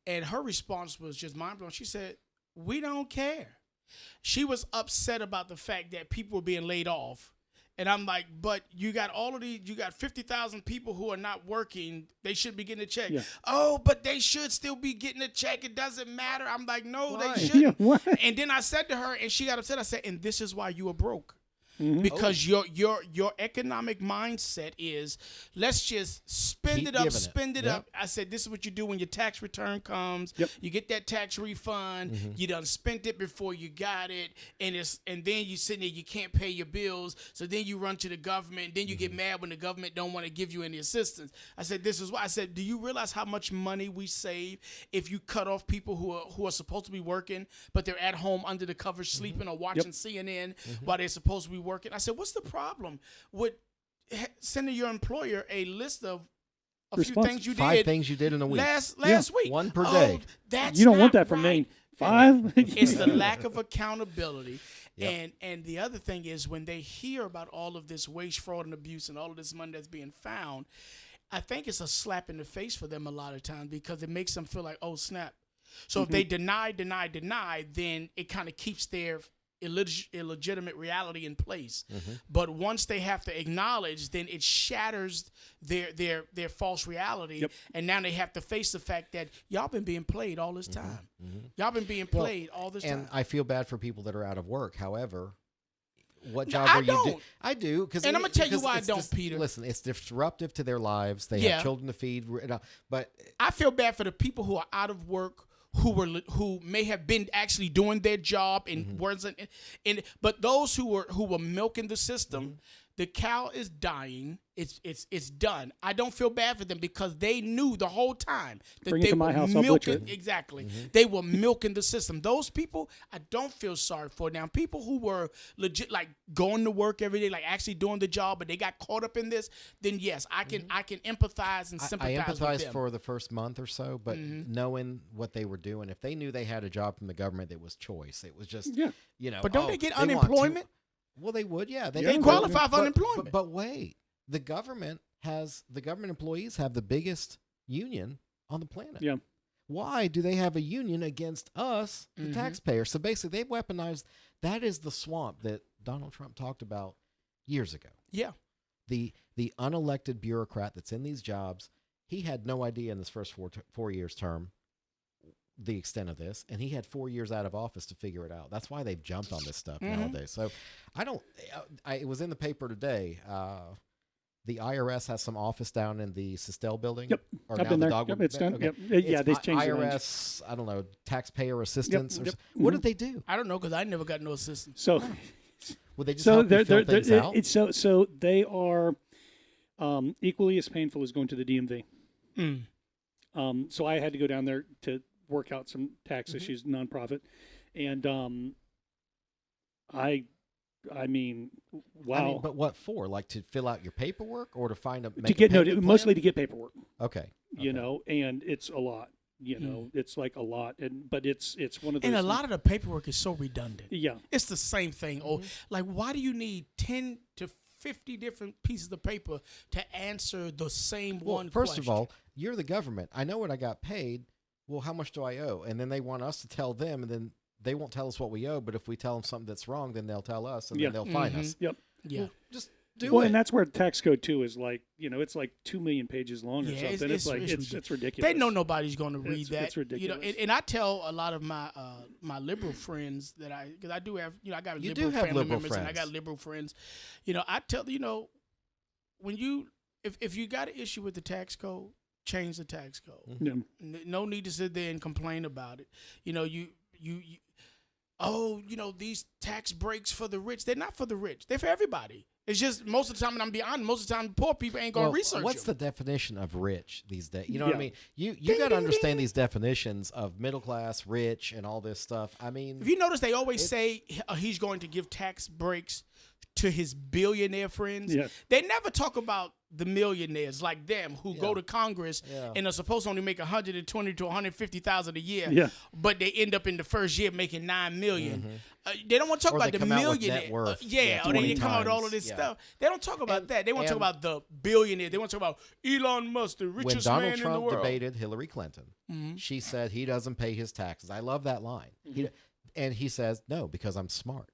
and her response was just mind blowing. She said, "We don't care." She was upset about the fact that people were being laid off. And I'm like, but you got all of these, you got 50,000 people who are not working. They should be getting a check. Yeah. Oh, but they should still be getting a check. It doesn't matter. I'm like, no, Why? they shouldn't. Yeah, what? And then I said to her, and she got upset. I said, and this is why you are broke. Mm-hmm. Because your economic mindset is, let's just spend Keep it up, giving it. spend it Yep. up. I said, this is what you do when your tax return comes. Yep. You get that tax refund. You done spent it before you got it, and then you sitting there, you can't pay your bills. So then you run to the government. Then you get mad when the government don't want to give you any assistance. I said, this is why. I said, do you realize how much money we save if you cut off people who are supposed to be working, but they're at home under the covers sleeping or watching CNN while they're supposed to be working? I said, what's the problem with sending your employer a list of a few Response- things you 5 did things you did in a week. last week? One per Oh, day. That's You don't want not that from right. me. 5? It's the lack of accountability. Yep. And the other thing is when they hear about all of this wage fraud and abuse and all of this money that's being found, I think it's a slap in the face for them a lot of times because it makes them feel like, oh, snap. So if they deny, then it kind of keeps their illegitimate reality in place. But once they have to acknowledge, then it shatters their false reality. And now they have to face the fact that y'all been being played all this time. Y'all been being played all this And time. I feel bad for people that are out of work. However, what No, job I are you doing? don't. I do. And I'm gonna tell you why I don't, Peter. Listen, it's disruptive to their lives. They Yeah. have children to feed. But I feel bad for the people who are out of work, who may have been actually doing their job and wasn't but those who were milking the system, the cow is dying. It's done. I don't feel bad for them because they knew the whole time that Bring it they to my were house, I'll butcher milking. it. Exactly. They were milking the system. Those people, I don't feel sorry for. Now, people who were legit, like going to work every day, like actually doing the job, but they got caught up in this, then yes, I can empathize and I sympathize with empathize them. for the first month or so, but knowing what they were doing, if they knew they had a job from the government that was choice, it was just, But don't they get want unemployment? Well, they would, yeah. They qualify for unemployment. But wait, the government employees have the biggest union on the planet. Yeah. Why do they have a union against us, the taxpayers? So basically, they've weaponized. That is the swamp that Donald Trump talked about years ago. Yeah. The unelected bureaucrat that's in these jobs, he had no idea in this first 4 years term the extent of this, and he had 4 years out of office to figure it out. That's why they've jumped on this stuff nowadays. So it was in the paper today. The IRS has some office down in the Sistel building. Yep. Or I've now been the there. Dogwood. Yep, it's done. Okay. Yep. Yeah, It's they changed the names. IRS, I don't know, taxpayer assistance. Yep. What did they do? I don't know because I never got no assistance. So Would they just so help you fill things out? so they are equally as painful as going to the DMV. So I had to go down there to work out some tax issues, nonprofit, and I mean, wow. But what for? Like to fill out your paperwork or to find a Mostly to get paperwork. Okay. You know, and it's a lot You know, it's like a lot, but it's one of those. And a lot of the paperwork is so redundant. Yeah, it's the same thing. Or like, why do you need 10 to 50 different pieces of paper to answer the same one First question? of all, you're the government. I know what I got paid. Well, how much do I owe? And then they want us to tell them, and then they won't tell us what we owe. But if we tell them something that's wrong, then they'll tell us, and then they'll fine us. Yep. Yeah. Well, just do Well, it. and that's where tax code 2 is like, you know, it's like 2 million pages long or something. It's ridiculous. They know nobody's going to read that. It's ridiculous. You know, and I tell a lot of my my liberal friends that because I do have, I got liberal family members and I got liberal friends. You know, I tell, when if you got an issue with the tax code, change the tax code. Yeah. No need to sit there and complain about it. You know, these tax breaks for the rich. They're not for the rich. They're for everybody. It's just most of the time, and I'm being honest, most of the time, poor people ain't going to research what's them. the definition of rich these days? You know what I mean? You got to understand these definitions of middle class, rich, and all this stuff. I mean, if you notice, they always say he's going to give tax breaks to his billionaire friends. Yes. They never talk about the millionaires like them who go to Congress and are supposed to only make $120,000 to $150,000 a year, but they end up in the first year making $9 million. They don't want to talk about the millionaire. Or they come out with all of this stuff. They don't talk about that. They want to talk about the billionaire. They want to talk about Elon Musk, the richest man in the world. When Donald Trump debated Hillary Clinton, she said he doesn't pay his taxes. I love that line. And he says, no, because I'm smart.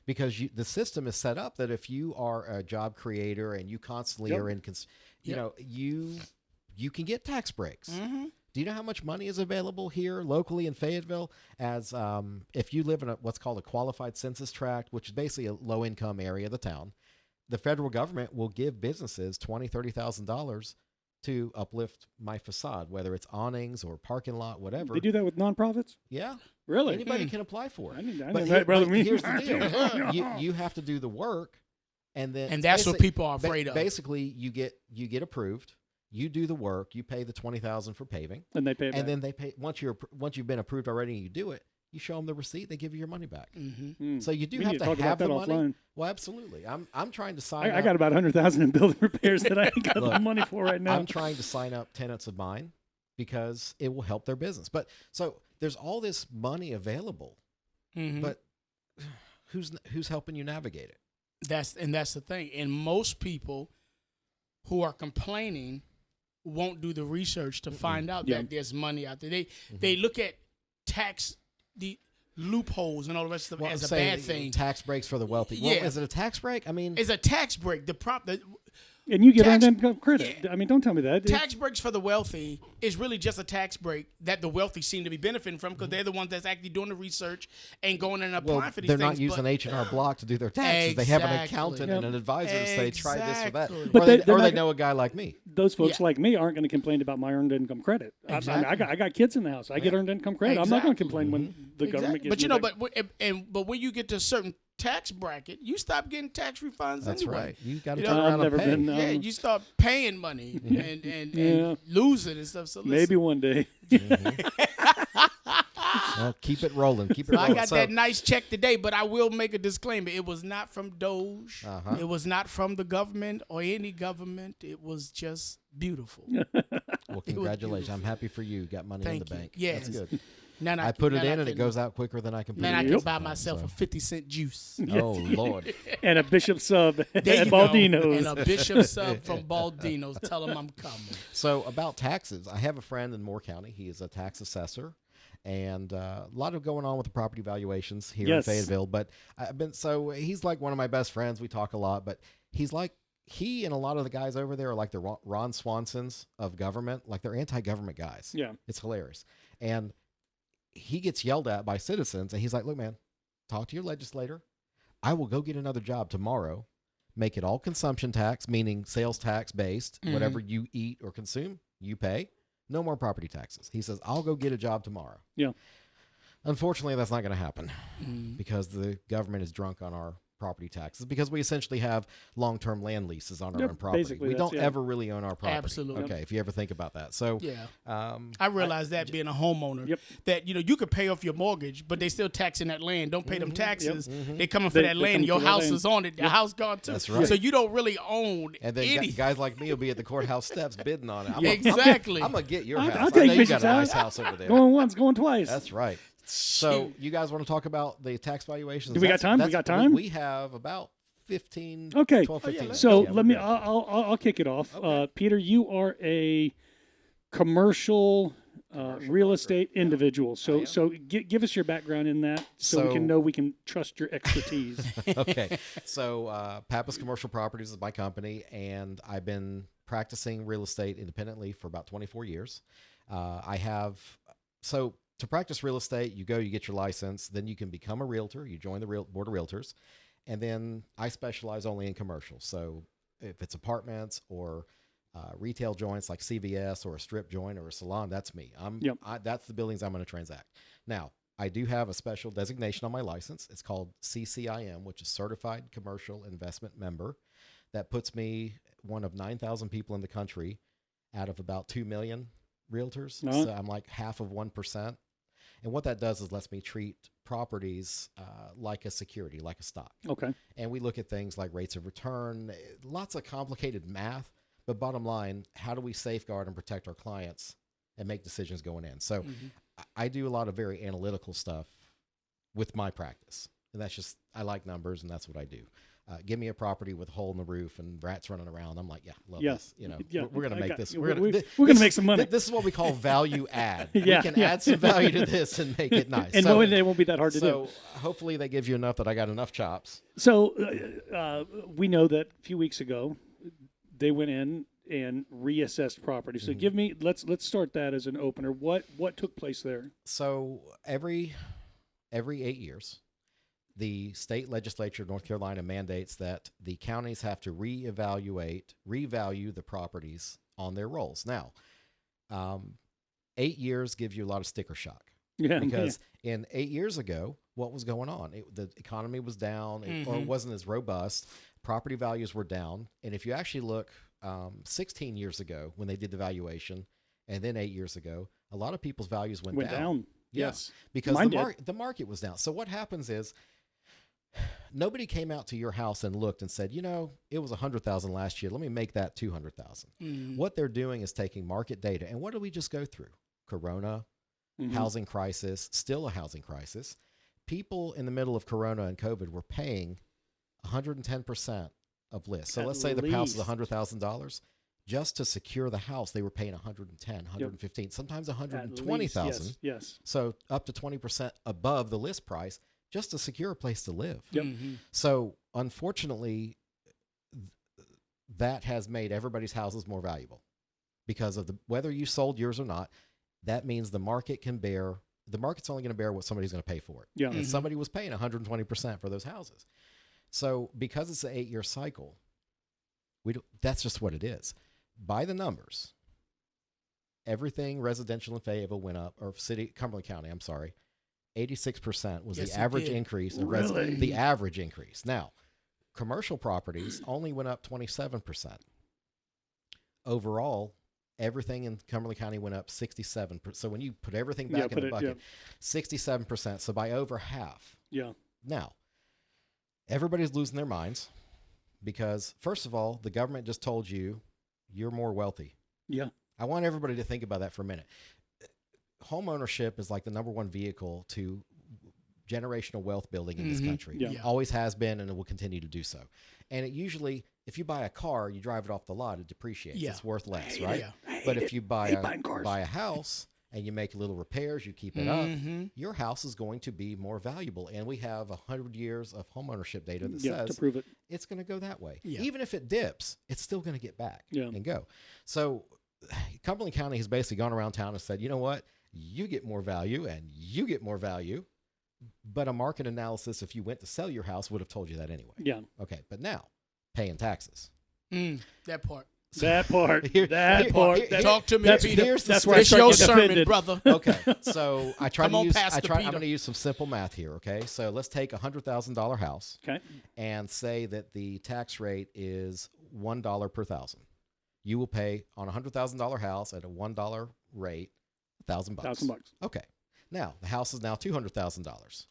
Because the system is set up that if you are a job creator and you constantly are in, you can get tax breaks. Do you know how much money is available here locally in Fayetteville as if you live in what's called a qualified census tract, which is basically a low-income area of the town? The federal government will give businesses $20,000, $30,000 to uplift my facade, whether it's awnings or parking lot, whatever. They do that with nonprofits? Yeah. Really? Anybody can apply for it. But here's the deal. You have to do the work, and that's what people are afraid of. Basically, you get approved. You do the work. You pay the $20,000 for paving, and they pay it and back. then they pay once you've been approved already and you do it. You show them the receipt, they give you your money back. So you do have to have the money. Offline. Well, absolutely. I'm trying to sign up. I got about $100,000 in building repairs that I ain't got the money for right now. I'm trying to sign up tenants of mine because it will help their business. But so there's all this money available, but who's helping you navigate it? That's the thing. And most people who are complaining won't do the research to find out that there's money out there. They look at the loopholes and all the rest of it as a bad thing. Tax breaks for the wealthy. Well, is it a tax break? I mean, it's a tax break. And you get earned income credit. Yeah. I mean, don't tell me that. Tax breaks for the wealthy is really just a tax break that the wealthy seem to be benefiting from because they're the ones that's actually doing the research and going and applying for these things. They're not using H&R Block to do their taxes. They have an accountant and an advisor to say, try this or that. But or they know a guy like me. Those folks like me aren't going to complain about my earned income credit. Exactly. I got kids in the house. I get earned income credit. I'm not going to complain when the government gives me but when you get to a certain tax bracket, you stop getting tax refunds. That's anyway. Right. You got to turn around and pay. You start paying money and losing and stuff. So maybe one day. Well, keep it rolling. Keep it rolling. I got that nice check today, but I will make a disclaimer. It was not from Doge. It was not from the government or any government. It was just beautiful. Well, congratulations. I'm happy for you. Got money in the bank. Yes. That's good. Now I put it in and it goes out quicker than I can put it in. Then I can buy myself a 50-cent juice. Oh, Lord. And a Bishop sub at Baldino's. And a Bishop sub from Baldino's. Tell them I'm coming. So about taxes, I have a friend in Moore County. He is a tax assessor. And a lot of going on with the property valuations here in Fayetteville. But he's like one of my best friends. We talk a lot. But he and a lot of the guys over there are like the Ron Swansons of government. Like they're anti-government guys. Yeah. It's hilarious. And he gets yelled at by citizens, and he's like, look, man, talk to your legislator. I will go get another job tomorrow, make it all consumption tax, meaning sales tax based. Whatever you eat or consume, you pay. No more property taxes. He says, I'll go get a job tomorrow. Yeah. Unfortunately, that's not going to happen because the government is drunk on our property taxes because we essentially have long-term land leases on our Yep, own property. basically We that's- don't yeah. ever really own our property. Absolutely. Okay, if you ever think about that. So I realize that being a homeowner, Yep. that you could pay off your mortgage, but they still taxing that land. Don't pay them taxes. They coming for They- that they land. come Your for that house land. is on it. The house gone too. That's right. So you don't really own and then anything. guys like me will be at the courthouse steps bidding on it. Exactly. I'm gonna get your I'll house. I take know you Bishop's got a nice house. house over there. Going once, going twice. That's right. So Shoot. you guys want to talk about the tax valuations? Do we got time? We got time? We have about 15, Okay. 12, 15 minutes. So Yeah, let we're me. good. I'll kick it off. Okay. Peter, you are a commercial real estate individual. I am. So give us your background in that, so we can know we can trust your expertise. Okay. So Pappas Commercial Properties is my company, and I've been practicing real estate independently for about 24 years. So to practice real estate, you get your license, then you can become a realtor. You join the Board of Realtors, and then I specialize only in commercial. So if it's apartments or retail joints like CVS or a strip joint or a salon, that's me. Yep. That's the buildings I'm going to transact. Now, I do have a special designation on my license. It's called CCIM, which is Certified Commercial Investment Member. That puts me one of 9,000 people in the country out of about 2 million realtors. Uh-huh. So I'm like half of 1%. And what that does is lets me treat properties like a security, like a stock. Okay. And we look at things like rates of return, lots of complicated math. But bottom line, how do we safeguard and protect our clients and make decisions going in? So I do a lot of very analytical stuff with my practice. And that's just, I like numbers, and that's what I do. Give me a property with a hole in the roof and rats running around. I'm like, yeah, love this. We're going to make this. We're going to make some money. This is what we call value add. Yeah, we can add some value to this and make it nice. And it won't be that hard to do. So hopefully that gives you enough that I got enough chops. So we know that a few weeks ago they went in and reassessed property. So give me let's start that as an opener. What took place there? So every 8 years, the state legislature of North Carolina mandates that the counties have to revalue the properties on their rolls. Now, 8 years gives you a lot of sticker shock. Yeah, Because in 8 years ago, what was going on? The economy was down, or it wasn't as robust. Property values were down. And if you actually look 16 years ago when they did the valuation, and then 8 years ago, a lot of people's values went down. Yes. Because Mine the market was down. So what happens is nobody came out to your house and looked and said, it was 100,000 last year. Let me make that 200,000. What they're doing is taking market data. And what did we just go through? Corona, housing crisis, still a housing crisis. People in the middle of Corona and COVID were paying 110% of list. So let's say the house is $100,000. Just to secure the house, they were paying 110, 115, sometimes 120,000. Yes. So up to 20% above the list price just to secure a place to live. Yep. So unfortunately, that has made everybody's houses more valuable because of whether you sold yours or not. That means the market's only going to bear what somebody's going to pay for it. Yeah. And somebody was paying 120% for those houses. So because it's an 8-year cycle, that's just what it is. By the numbers, everything residential in Fayetteville went up, or Cumberland County, 86% was the average increase. Really? The average increase. Now, commercial properties only went up 27%. Overall, everything in Cumberland County went up 67%. So when you put everything back in the bucket, 67%. So by over half. Yeah. Now, everybody's losing their minds because, first of all, the government just told you you're more wealthy. Yeah. I want everybody to think about that for a minute. Home ownership is like the number one vehicle to generational wealth building in this country. Yeah. Always has been, and it will continue to do so. And it usually, if you buy a car, you drive it off the lot, it depreciates. Yeah. It's worth less, right? Yeah. But if you buy a house and you make little repairs, you keep it up, your house is going to be more valuable. And we have 100 years of home ownership data that says to prove it. It's going to go that way. Yeah. Even if it dips, it's still going to get back and go. So Cumberland County has basically gone around town and said, you know what? You get more value and you get more value. But a market analysis, if you went to sell your house, would have told you that anyway. Yeah. Okay. But now, paying taxes. That part. That part. Here- that here- part. here- That- Talk to me, that's, Peter. that's where I It's start your getting sermon, offended. brother. Okay, so I try Come to on, use. Pastor I'm Peter. going to use some simple math here. Okay, so let's take $100,000 house Okay. and say that the tax rate is $1 per thousand. You will pay on a $100,000 house at a $1 rate, $1,000. $1,000. Okay. Now the house is now $200,000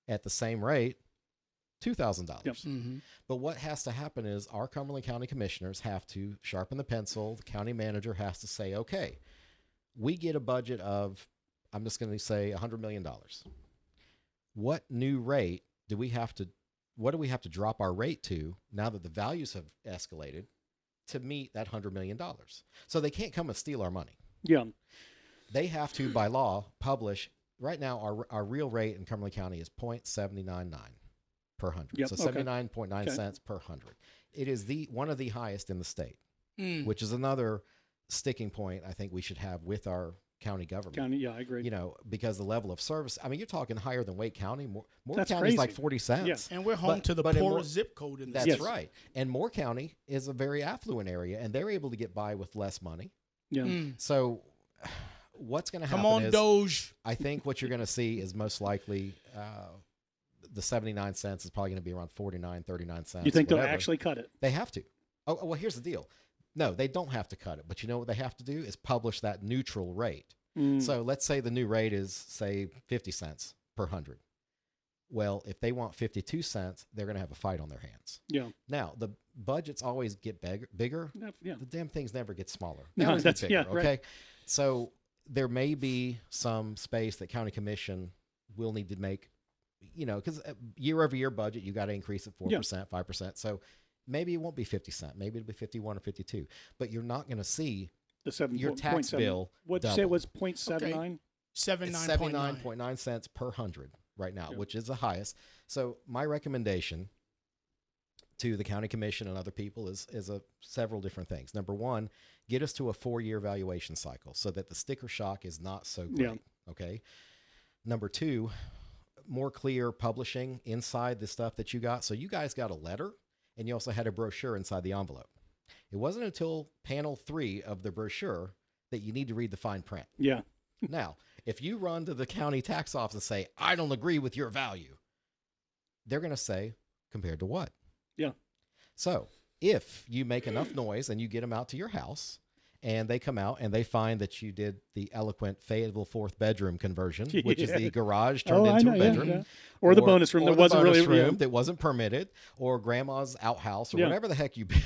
at the same rate, $2,000. Yep. Mm-hmm. But what has to happen is our Cumberland County commissioners have to sharpen the pencil. The county manager has to say, okay, we get a budget of, I'm just going to say $100 million. What new rate do we have to, what do we have to drop our rate to now that the values have escalated to meet that $100 million? So they can't come and steal our money. Yeah. They have to, by law, publish. Right now, our real rate in Cumberland County is 0.799 per hundred. Yep, So okay. 79.9 cents per hundred. It is one of the highest in the state, Mm. which is another sticking point I think we should have with our county government. County, yeah, I agree. You know, because the level of service. I mean, you're talking higher than Wake County. Moore That's County is crazy. like 40 cents. Yeah. And we're home But- to the but in poorest Moore- zip code in the That's Yes. state. right. And Moore County is a very affluent area, and they're able to get by with less money. Yeah. Mm. So what's going to happen Come on, is, Doge. I think what you're going to see is most likely the 79 cents is probably going to be around 49, 39 cents. You think they'll whatever. actually cut it? They have to. Oh, well, here's the deal. No, they don't have to cut it. But you know what they have to do is publish that neutral rate. Mm. So let's say the new rate is, say, 50 cents per hundred. Well, if they want 52 cents, they're going to have a fight on their hands. Yeah. Now, the budgets always get bigger. Yeah. The damn things never get smaller. They No, always get that's- bigger, yeah, right. okay? So there may be some space that county commission will need to make, you know, because year over year budget, you got to increase it 4%, 5%. So maybe it won't be 50 cents. Maybe it'll be 51 or 52. But you're not going to see The 7 your tax bill What'd you say it double. was 0.79? It's 79.9. 79.9 cents per hundred right now, Yeah. which is the highest. So my recommendation to the county commission and other people is several different things. Number one, get us to a 4-year valuation cycle so that the sticker shock is not so great. Yeah. Okay. Number two, more clear publishing inside the stuff that you got. So you guys got a letter and you also had a brochure inside the envelope. It wasn't until panel 3 of the brochure that you need to read the fine print. Yeah. Now, if you run to the county tax office and say, I don't agree with your value, they're going to say, compared to what? Yeah. So if you make enough noise and you get them out to your house and they come out and they find that you did the eloquent Fayetteville 4th bedroom conversion, which is Yeah. the garage turned I into know, a yeah, bedroom. yeah. Or the bonus room or that the wasn't bonus really room that wasn't permitted, or grandma's outhouse, or Yeah. whatever the heck you built.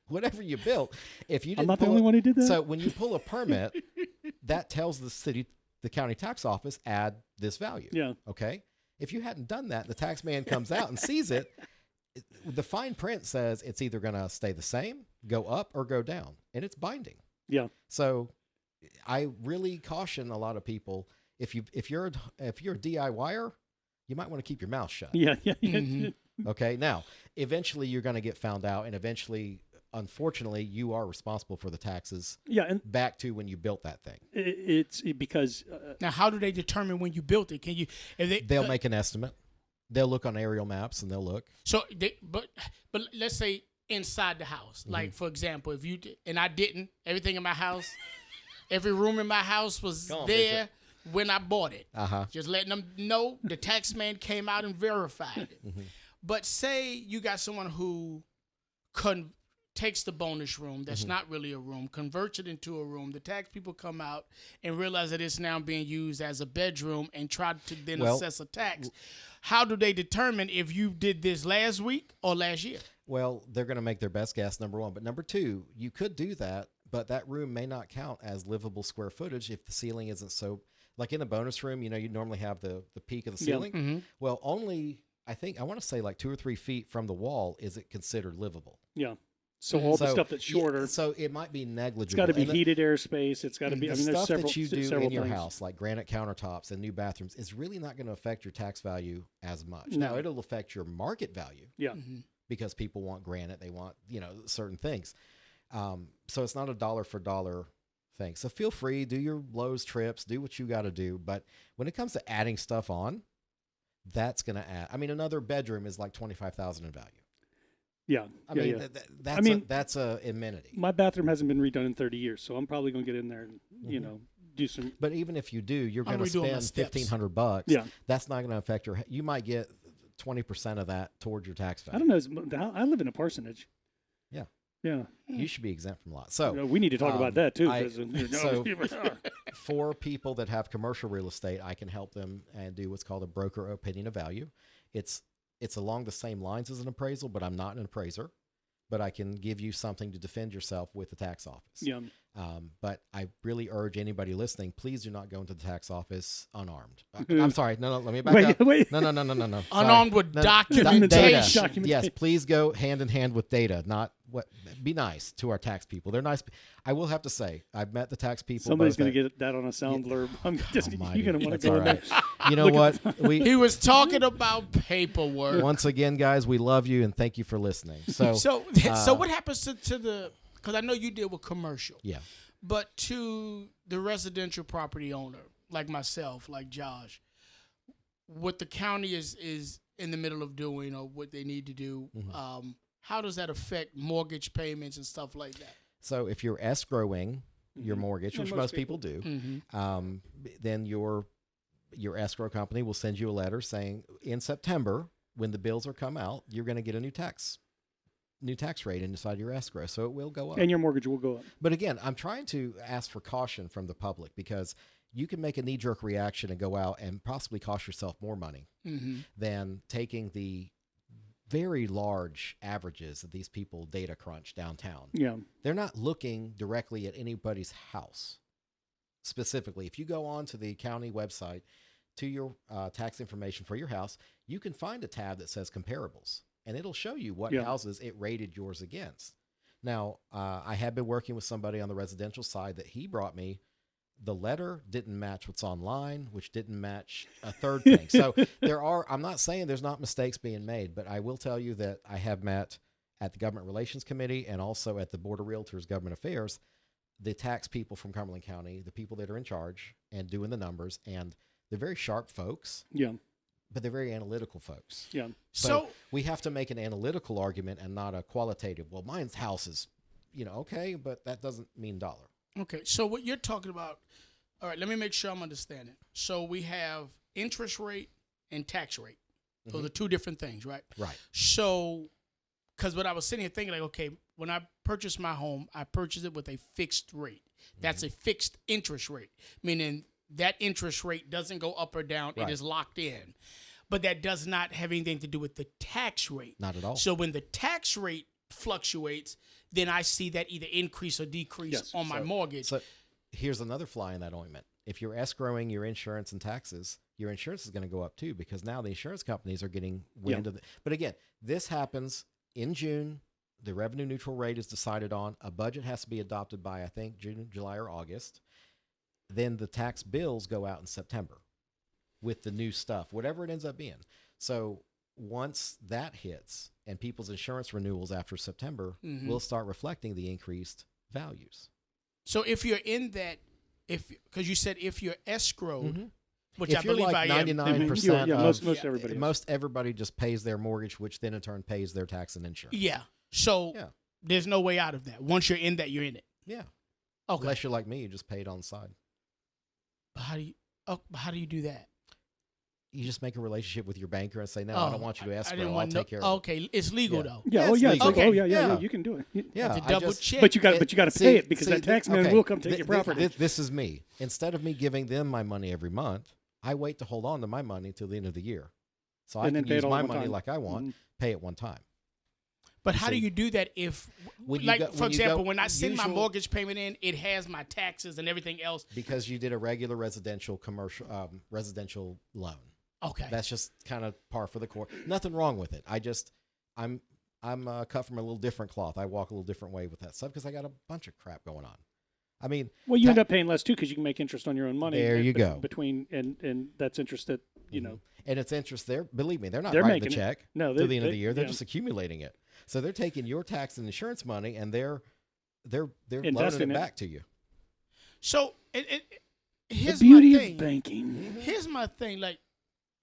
Whatever you built, if you didn't I'm not the pull only a- one who did that. So when you pull a permit, that tells the county tax office, add this value. Yeah. Okay. If you hadn't done that, the tax man comes out and sees it. The fine print says it's either going to stay the same, go up, or go down, and it's binding. Yeah. So I really caution a lot of people, if you're a DIYer, you might want to keep your mouth shut. Yeah. Yeah. Mhm. Okay. Now, eventually you're going to get found out, and eventually, unfortunately, you are responsible for the taxes Yeah. And back to when you built that thing. it's because Now, how do they determine when you built it? Can you? If They'll make an estimate. They'll look on aerial maps and they'll look. So, but let's say inside the house, like for example, if you did, and I didn't, everything in my house, every room in my house was Come on, there when I bought it. Uh-huh. Just letting them know the tax man came out and verified it. But say you got someone who takes the bonus room that's not really a room, converts it into a room. The tax people come out and realize that it's now being used as a bedroom and try to then Well, assess a tax. How do they determine if you did this last week or last year? Well, they're going to make their best guess, number one. But number two, you could do that, but that room may not count as livable square footage if the ceiling isn't so... Like in the bonus room, you know, you normally have the peak of the ceiling. Mhm. Well, only, I want to say like 2 or 3 feet from the wall is it considered livable. yeah. So all the stuff that's shorter, Yeah, so it might be negligible. it's got to be And the- heated airspace. It's got to be. The I mean, there's stuff several that you do several in your things. house, like granite countertops and new bathrooms, is really not going to affect your tax value as much. No. Now, it'll affect your market value Yeah. because people want granite, they want, you know, certain things. So it's not a dollar for dollar thing. So feel free, do your Lowe's trips, do what you got to do. But when it comes to adding stuff on, that's going to add. I mean, another bedroom is like $25,000 in value. Yeah. I yeah, mean, yeah. that's a amenity. My bathroom hasn't been redone in 30 years, so I'm probably going to get in there and, do some. But even if you do, you're I'm going to redoing my spend steps. $1,500. Yeah. That's not going to affect you might get 20% of that towards your tax value. I don't know. I live in a parsonage. Yeah. Yeah. You should be exempt from a lot. So We need to talk about that, too. so for people that have commercial real estate, I can help them and do what's called a broker opinion of value. It's along the same lines as an appraisal, but I'm not an appraiser. But I can give you something to defend yourself with the tax office. Yeah. But I really urge anybody listening, please do not go into the tax office unarmed. I'm sorry. No, let me back up. Wait. No. Unarmed with Data. documentation. Yes, please go hand in hand with data. Not what. Be nice to our tax people. They're nice. I will have to say, I've met the tax people. Somebody's going to get that on a sound blurb. I'm just, you're going to want to go in there. You know what? He was talking about paperwork. Once again, guys, we love you and thank you for listening. So what happens to the? Because I know you deal with commercial. Yeah. But to the residential property owner, like myself, like Josh, what the county is in the middle of doing or what they need to do, how does that affect mortgage payments and stuff like that? So if you're escrowing your mortgage, which most people do, then your escrow company will send you a letter saying in September, when the bills are come out, you're going to get a new tax rate inside your escrow. So it will go up. And your mortgage will go up. But again, I'm trying to ask for caution from the public because you can make a knee-jerk reaction and go out and possibly cost yourself more money than taking the very large averages that these people data crunch downtown. Yeah. They're not looking directly at anybody's house. Specifically, if you go on to the county website to your tax information for your house, you can find a tab that says comparables, and it'll show you what houses it rated yours against. Now, I have been working with somebody on the residential side that he brought me. The letter didn't match what's online, which didn't match a third thing. So I'm not saying there's not mistakes being made, but I will tell you that I have met at the Government Relations Committee and also at the Board of Realtors Government Affairs, the tax people from Cumberland County, the people that are in charge and doing the numbers, and they're very sharp folks. Yeah. But they're very analytical folks. Yeah. So we have to make an analytical argument and not a qualitative. Well, mine's house is, okay, but that doesn't mean dollar. Okay, so what you're talking about, all right, let me make sure I'm understanding. So we have interest rate and tax rate. Those are two different things, right? Right. So, because what I was sitting here thinking, like, okay, when I purchase my home, I purchase it with a fixed rate. That's a fixed interest rate, meaning that interest rate doesn't go up or down. Right. It is locked in. But that does not have anything to do with the tax rate. Not at all. So when the tax rate fluctuates, then I see that either increase or decrease on my mortgage. So here's another fly in that ointment. If you're escrowing your insurance and taxes, your insurance is going to go up too, because now the insurance companies are getting wind of it. But again, this happens in June. The revenue neutral rate is decided on. A budget has to be adopted by, I think, June, July, or August. Then the tax bills go out in September with the new stuff, whatever it ends up being. So once that hits and people's insurance renewals after September will start reflecting the increased values. So if you're in that, because you said if you're escrowed, which if I you're believe like I am. 99% most everybody just pays their mortgage, which then in turn pays their tax and insurance. Yeah. So there's no way out of that. Once you're in that, you're in it. Yeah. Okay. Unless you're like me, you just pay it on the side. But how do you do that? You just make a relationship with your banker and say, no, I don't want you to escrow. I'll take care of it. Okay, it's legal though. Yeah. Legal. You can do it. Yeah. To double check. But you got to pay it because that tax man will come take your property. This is me. Instead of me giving them my money every month, I wait to hold on to my money till the end of the year. So I can use my money like I want, pay it one time. But how do you do that if, for example, when I send my mortgage payment in, it has my taxes and everything else? Because you did a regular residential loan. Okay. That's just kind of par for the course. Nothing wrong with it. I'm cut from a little different cloth. I walk a little different way with that stuff because I got a bunch of crap going on. I mean, well, you end up paying less too because you can make interest on your own money. There you go. And that's interest that and it's interest there. Believe me, they're not writing the check to the end of the year. They're just accumulating it. So they're taking your tax and insurance money and they're loading it back to you. So here's the beauty my thing. of banking. Here's my thing. Like,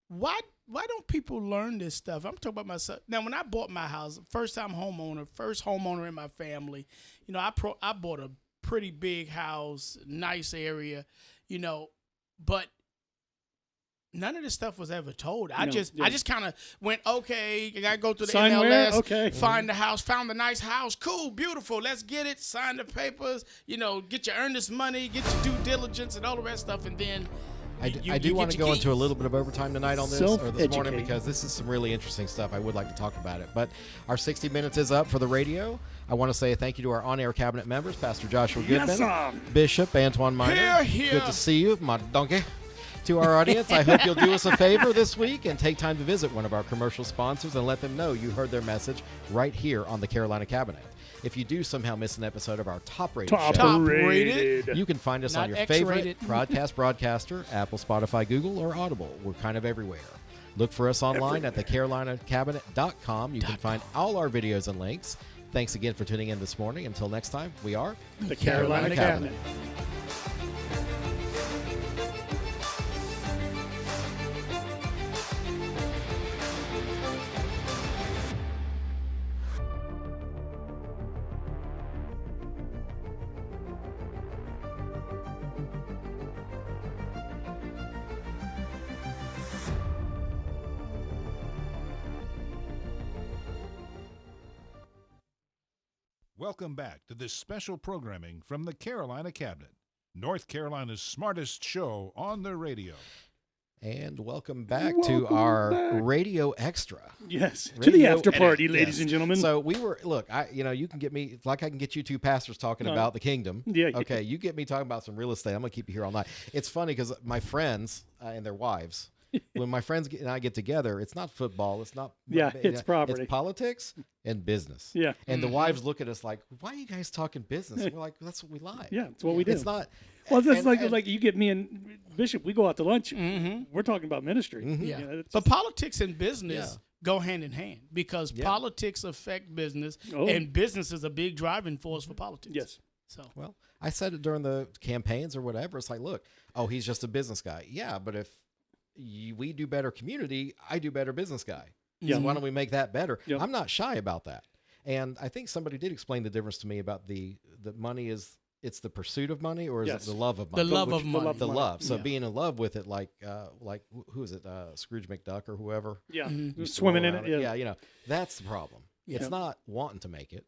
why why don't people learn this stuff? I'm talking about myself. Now, when I bought my house, first homeowner in my family, I bought a pretty big house, nice area, but none of this stuff was ever told. I just kind of went, okay, I got to go through the Sign MLS, where? Okay. Find the house, found the nice house. Cool, beautiful. Let's get it. Sign the papers, get your earnest money, get your due diligence and all of that stuff. And then I do want to go into a little bit of overtime tonight on this, or this morning, because this is some really interesting stuff. I would like to talk about it. But our 60 minutes is up for the radio. I want to say thank you to our on-air cabinet members, Pastor Joshua Goodman, Bishop Antoine Minor. Good to see you, my donkey. To our audience, I hope you'll do us a favor this week and take time to visit one of our commercial sponsors and let them know you heard their message right here on the Carolina Cabinet. If you do somehow miss an episode of our top-rated show, you can find us on your favorite broadcaster, Apple, Spotify, Google, or Audible. We're kind of everywhere. Look for us online at thecarolinacabinet.com. You can find all our videos and links. Thanks again for tuning in this morning. Until next time, we are the Carolina Cabinet. Welcome back to this special programming from the Carolina Cabinet, North Carolina's smartest show on the radio. And welcome back to our Radio Extra. Yes, to the after party, ladies and gentlemen. So we were, look, you can get me, like I can get you two pastors talking about the kingdom. Yeah. Okay, you get me talking about some real estate. I'm going to keep you here all night. It's funny because my friends and their wives, when my friends and I get together, it's not football. It's not. It's property. It's politics and business. Yeah. And the wives look at us like, why are you guys talking business? And we're like, that's what we like. Yeah, it's what we do. It's not. Well, that's like you get me and Bishop, we go out to lunch. Mm-hmm. We're talking about ministry. Mm-hmm. Yeah. But politics and business go hand in hand because politics affect business and business is a big driving force for politics. Yes. So, well, I said it during the campaigns or whatever. It's like, look, he's just a business guy. Yeah, but if we do better community, I do better business guy. So why don't we make that better? Yep. I'm not shy about that. And I think somebody did explain the difference to me about the money is, it's the pursuit of money, or is it the love of money? The love of money. The love. So being in love with it, like who is it? Scrooge McDuck or whoever. Yeah. Swimming in it. Yeah. That's the problem. Yeah. It's not wanting to make it.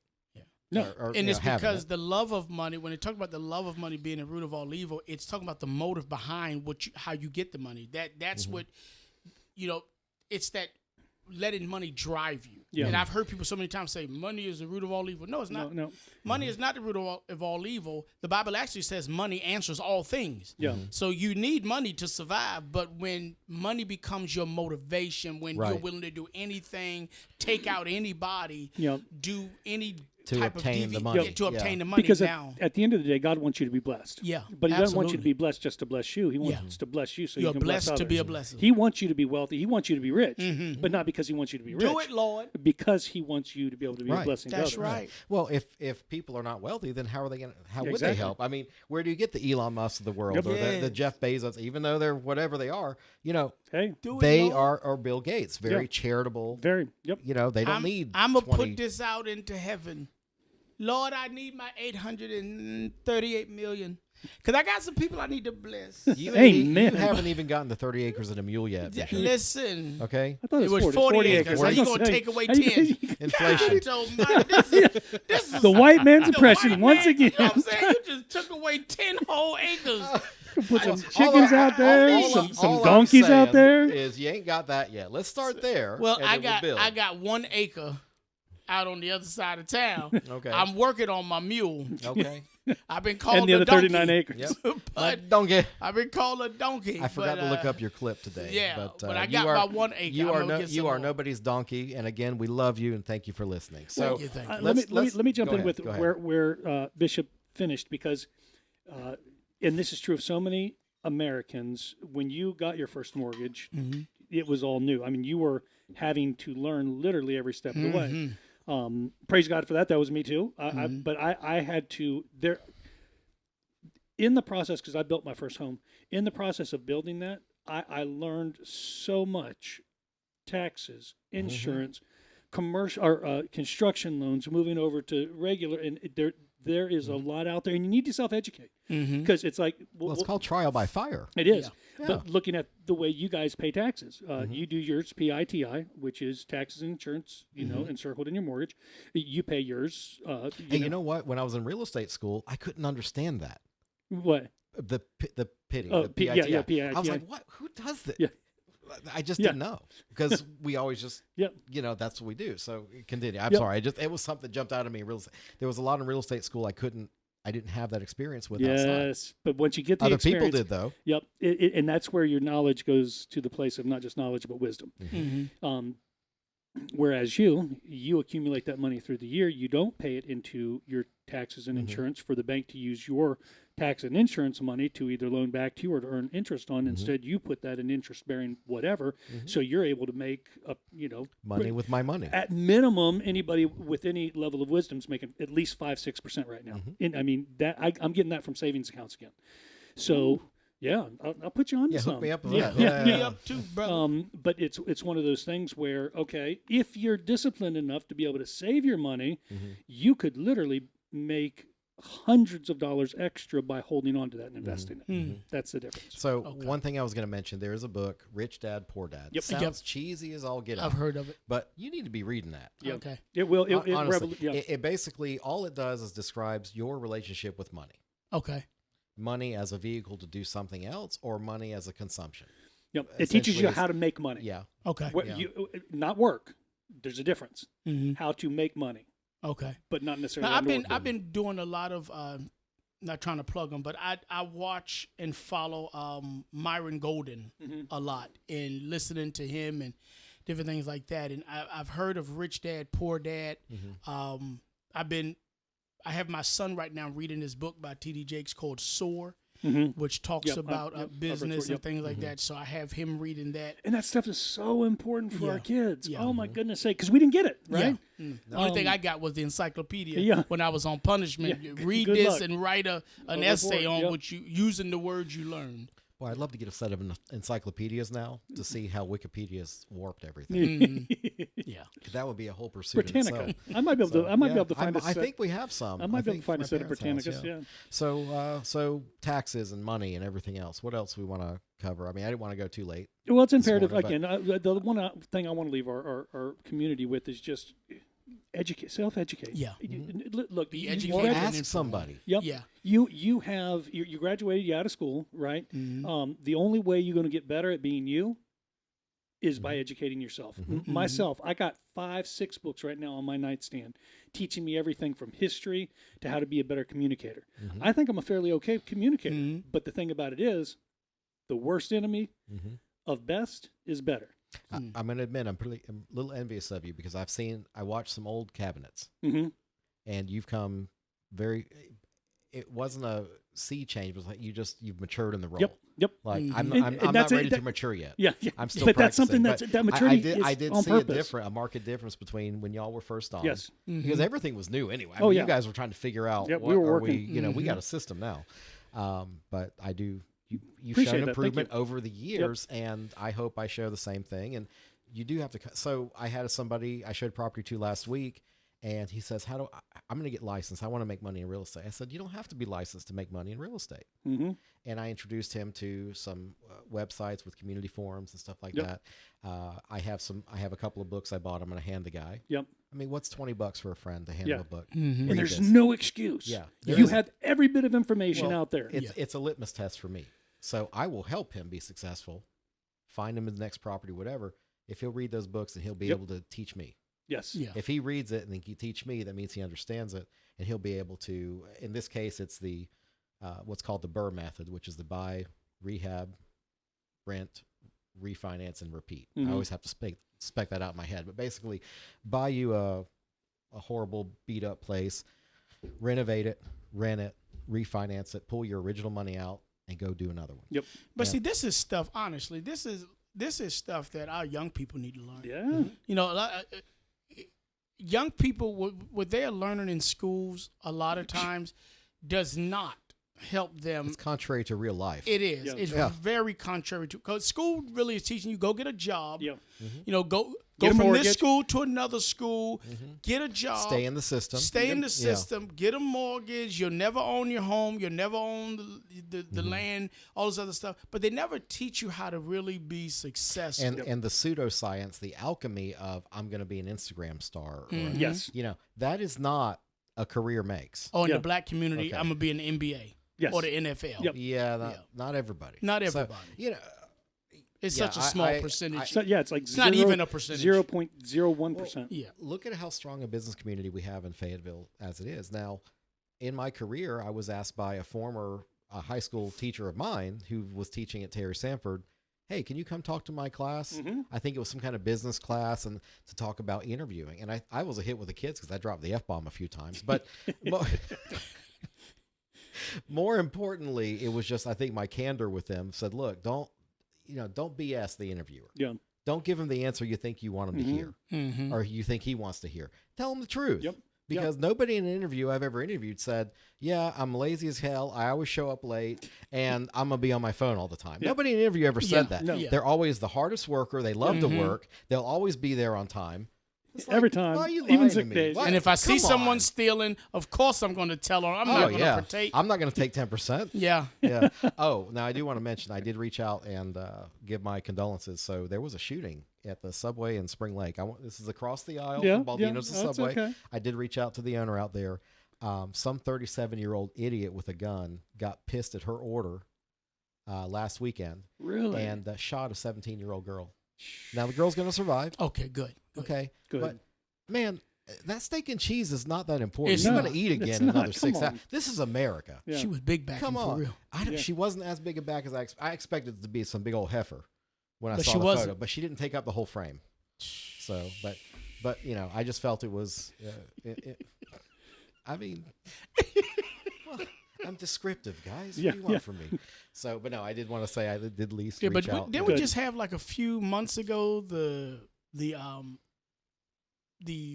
No, and it's because the love of money, when they talk about the love of money being the root of all evil, it's talking about the motive behind how you get the money. That's what, it's that letting money drive you. Yeah. And I've heard people so many times say money is the root of all evil. No, it's not. No. Money is not the root of all evil. The Bible actually says money answers all things. Yeah. So you need money to survive, but when money becomes your motivation, when you're willing to do anything, take out anybody, do any to type obtain of the money. To obtain the money. Because now. At the end of the day, God wants you to be blessed. Yeah. But he doesn't want you to be blessed just to bless you. He wants to bless you so you can bless others. You're blessed to be a blessing. He wants you to be wealthy. He wants you to be rich, but not because he wants you to be rich. Do it, Lord. Because he wants you to be able to be a blessing to others. That's right. Well, if people are not wealthy, then how are they going? How would they help? I mean, where do you get the Elon Musk of the world or the Jeff Bezos? Even though they're whatever they are, they are Bill Gates, very charitable. Very. They don't need. I'm gonna put this out into heaven. Lord, I need my $838 million. Because I got some people I need to bless. Amen. You haven't even gotten the 30 acres and a mule yet. Listen. Okay? I thought it was 40 acres. How you going to take away 10? Inflation. This is the white man's oppression once again. You know what I'm saying? You just took away 10 whole acres. Put some chickens out there, some donkeys out there. Is you ain't got that yet. Let's start there. Well, I got 1 acre out on the other side of town. Okay. I'm working on my mule. Okay. I've been called and the other 39 acres. Yep. But donkey. I've been called a donkey. I forgot to look up your clip today. Yeah, but I got about 1 acre. You are nobody's donkey, and again, we love you and thank you for listening. So thank you. Let me jump in with where Bishop finished, because, and this is true of so many Americans. When you got your first mortgage, it was all new. I mean, you were having to learn literally every step of the way. Praise God for that. That was me too. But I had to in the process, because I built my first home. In the process of building that, I learned so much taxes, insurance, commercial or construction loans, moving over to regular, and there is a lot out there, and you need to self-educate because it's like well, it's called trial by fire. It is. Yeah. But looking at the way you guys pay taxes, you do yours PITI, which is taxes and insurance, you know, encircled in your mortgage. You pay yours. You know what? When I was in real estate school, I couldn't understand that. What? The PITI. Oh, the PITI. yeah, PITI. I was like, what? Who does that? Yeah. I just didn't know because we always just, you know, that's what we do. So continue. I'm sorry. It was something that jumped out at me. There was a lot in real estate school I didn't have that experience with outside. Yes, but once you get the Other experience, people did though. Yep, and that's where your knowledge goes to the place of not just knowledge but wisdom. Whereas you accumulate that money through the year, you don't pay it into your taxes and insurance for the bank to use your tax and insurance money to either loan back to you or to earn interest on. Instead, you put that in interest-bearing whatever, so you're able to make money with my money. At minimum, anybody with any level of wisdom is making at least 5-6% right now. And I mean that I'm getting that from savings accounts again. So. Yeah, I'll put you on to some. Hook me up with that. that. Me up too, brother. But it's one of those things where, okay, if you're disciplined enough to be able to save your money, you could literally make hundreds of dollars extra by holding on to that and investing it. That's the difference. So one thing I was going to mention, there is a book, Rich Dad, Poor Dad. Yep. Sounds cheesy as all get out. I've heard of it. But you need to be reading that. Yep. Okay. It will. Honestly, it basically, all it does is describes your relationship with money. Okay. Money as a vehicle to do something else or money as a consumption. Yep. It teaches you how to make money. Yeah. Okay. You, not work. There's a difference. How to make money. Okay. But not necessarily. Now, I've been doing a lot of not trying to plug them, but I watch and follow Myron Golden a lot and listening to him and different things like that. And I've heard of Rich Dad, Poor Dad. I have my son right now reading this book by T.D. Jakes called Soar, which talks about business and things like that. So I have him reading that. And that stuff is so important for our kids. Oh, my goodness sake, because we didn't get it, right? The only thing I got was the encyclopedia when I was on punishment. Read this and write an essay on what you using the words you learned. Well, I'd love to get a set of encyclopedias now to see how Wikipedia's warped everything. That would be a whole pursuit. Britannica. In itself. I might be able to find. I think we have some. I might be able to find a set of Britannicas. Yeah. So taxes and money and everything else. What else we want to cover? I mean, I didn't want to go too late. Well, it's imperative. Again, the one thing I want to leave our community with is just self-educate. Yeah. Look, be educated. Ask somebody. Yep. Yeah. You graduated, you out of school, right? The only way you're going to get better at being you is by educating yourself. Myself, I got 5-6 books right now on my nightstand teaching me everything from history to how to be a better communicator. I think I'm a fairly okay communicator, but the thing about it is the worst enemy of best is better. I'm going to admit I'm a little envious of you because I watched some old cabinets, and you've come it wasn't a sea change. It was like you've matured in the role. Yep. Like I'm not ready to mature yet. Yeah. I'm still. But that's something that maturity I did on see purpose. a marked difference between when y'all were first on. Yes. Because everything was new anyway. I mean, you guys were trying to figure out. Yep, what we were are working. we? We got a system now. But I do. You've Appreciate shown that. improvement over the years, and I hope I show the same thing. And you do have to. So I had somebody I showed property to last week, and he says, I'm going to get licensed. I want to make money in real estate. I said, you don't have to be licensed to make money in real estate. And I introduced him to some websites with community forums and stuff like that. I have a couple of books I bought. I'm going to hand the guy. Yep. I mean, what's $20 for a friend to hand him a book? And there's no excuse. Yeah. You have every bit of information out there. It's a litmus test for me. So I will help him be successful, find him the next property, whatever, if he'll read those books and he'll be able to teach me. Yes. Yeah. If he reads it and he can teach me, that means he understands it, and he'll be able to. In this case, it's the what's called the BRRRR method, which is the buy, rehab, rent, refinance, and repeat. I always have to spec that out in my head, but basically, buy you a horrible, beat up place, renovate it, rent it, refinance it, pull your original money out, and go do another one. Yep. But see, this is stuff. Honestly, this is stuff that our young people need to learn. Yeah. Young people, what they are learning in schools a lot of times does not help them. It's contrary to real life. It is. Yeah. It's very contrary to, because school really is teaching you, go get a job. Yeah. You know, go Get a from mortgage. this school to another school, get a job. Stay in the system. Stay in the system, get a mortgage. You'll never own your home. You'll never own the land, all this other stuff. But they never teach you how to really be successful. And the pseudoscience, the alchemy of I'm going to be an Instagram star. Or, Yes. You know, that is not a career makes. Oh, in Yeah. the black community, Okay. I'm going to be in the NBA Yes. or the NFL. Yep. Yeah, not everybody. Not So, everybody. you know, It's Yeah, such a small I- percentage. So, yeah, it's like It's not even a percentage. 0.01%. Yeah. look at how strong a business community we have in Fayetteville as it is. Now, in my career, I was asked by a former high school teacher of mine who was teaching at Terry Sanford, hey, can you come talk to my class? I think it was some kind of business class, and to talk about interviewing. And I was a hit with the kids because I dropped the F-bomb a few times. But more importantly, it was just, I think my candor with them said, look, don't BS the interviewer. Yeah. Don't give him the answer you think you want him to hear or you think he wants to hear. Tell him the truth. Yep. Because nobody in an interview I've ever interviewed said, yeah, I'm lazy as hell. I always show up late and I'm going to be on my phone all the time. Yeah. Nobody in an interview ever said that. No. Yeah. They're always the hardest worker. They love to work. They'll always be there on time. It's Every time. why are you Even lying to sick me? days. Why- And if I see come someone on. stealing, of course I'm going to tell them. I'm not Oh, going yeah. to partake. I'm not going to take 10%. Yeah. Yeah. Oh, now I do want to mention I did reach out and give my condolences. So there was a shooting at the Subway in Spring Lake. this is across the aisle Yeah, from Baldino's to that's Subway. okay. I did reach out to the owner out there. Some 37-year-old idiot with a gun got pissed at her order last weekend Really? and shot a 17-year-old girl. Now the girl's going to survive. Okay, good. Okay. Good. But man, that steak and cheese is not that important. It's You're not. going to eat It's again in not. another Come 6 on. hours. This is America. Yeah. She was big back Come for on. real. Yeah. She wasn't as big a back as I expected it to be some big old heifer when I But saw she the wasn't. photo, but she didn't take up the whole frame. So, but you know, I just felt it was, I mean, well, I'm descriptive, guys. Yeah, What do you want yeah. from me? So, but no, I did want to say I did at least Yeah, reach but out. didn't we just have like a few months ago the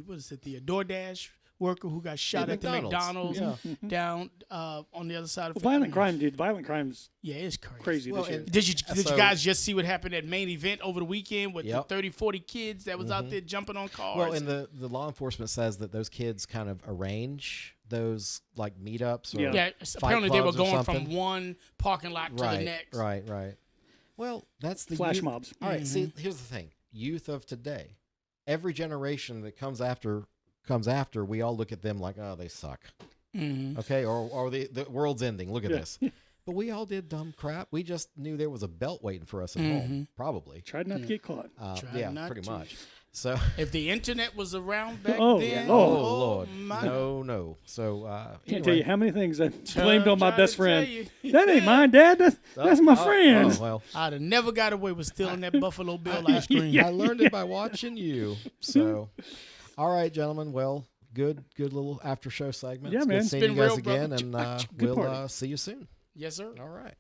what is it, the DoorDash worker who got shot Yeah, at the McDonald's. McDonald's Yeah. down on the other side of Violent crime, dude. Violent crime's Yeah, it's crazy. crazy Well, this year. and- Did you So- guys just see what happened at main event over the weekend with Yep. the 30, 40 kids that was out there jumping on cars? Well, and the law enforcement says that those kids kind of arrange those like meetups or yeah, fight apparently they were clubs or going something. from one parking lot to the next. Right. Well, that's the Flash youth- mobs. All right, see, here's the thing: youth of today, every generation that comes after, we all look at them like, oh, they suck. Okay, or the world's ending. Look at this. But we all did dumb crap. We just knew there was a belt waiting for us at home, probably. Tried not to get caught. Try Yeah, not pretty to. much. So. If the internet was around back Oh, then, yeah. Oh, Oh, Lord, my no. So Can't tell you how many things I blamed on my trying to best friend. tell you. That ain't mine, Dad. That's my friend. Oh, well, I'd have never got away with stealing that Buffalo Bill ice cream. I learned it by watching you. So, all right, gentlemen. Well, good little after show segment. Yeah, It's man. Good It's seeing been you guys real, brother. again, and Good we'll party. see you soon. Yes, sir. All right.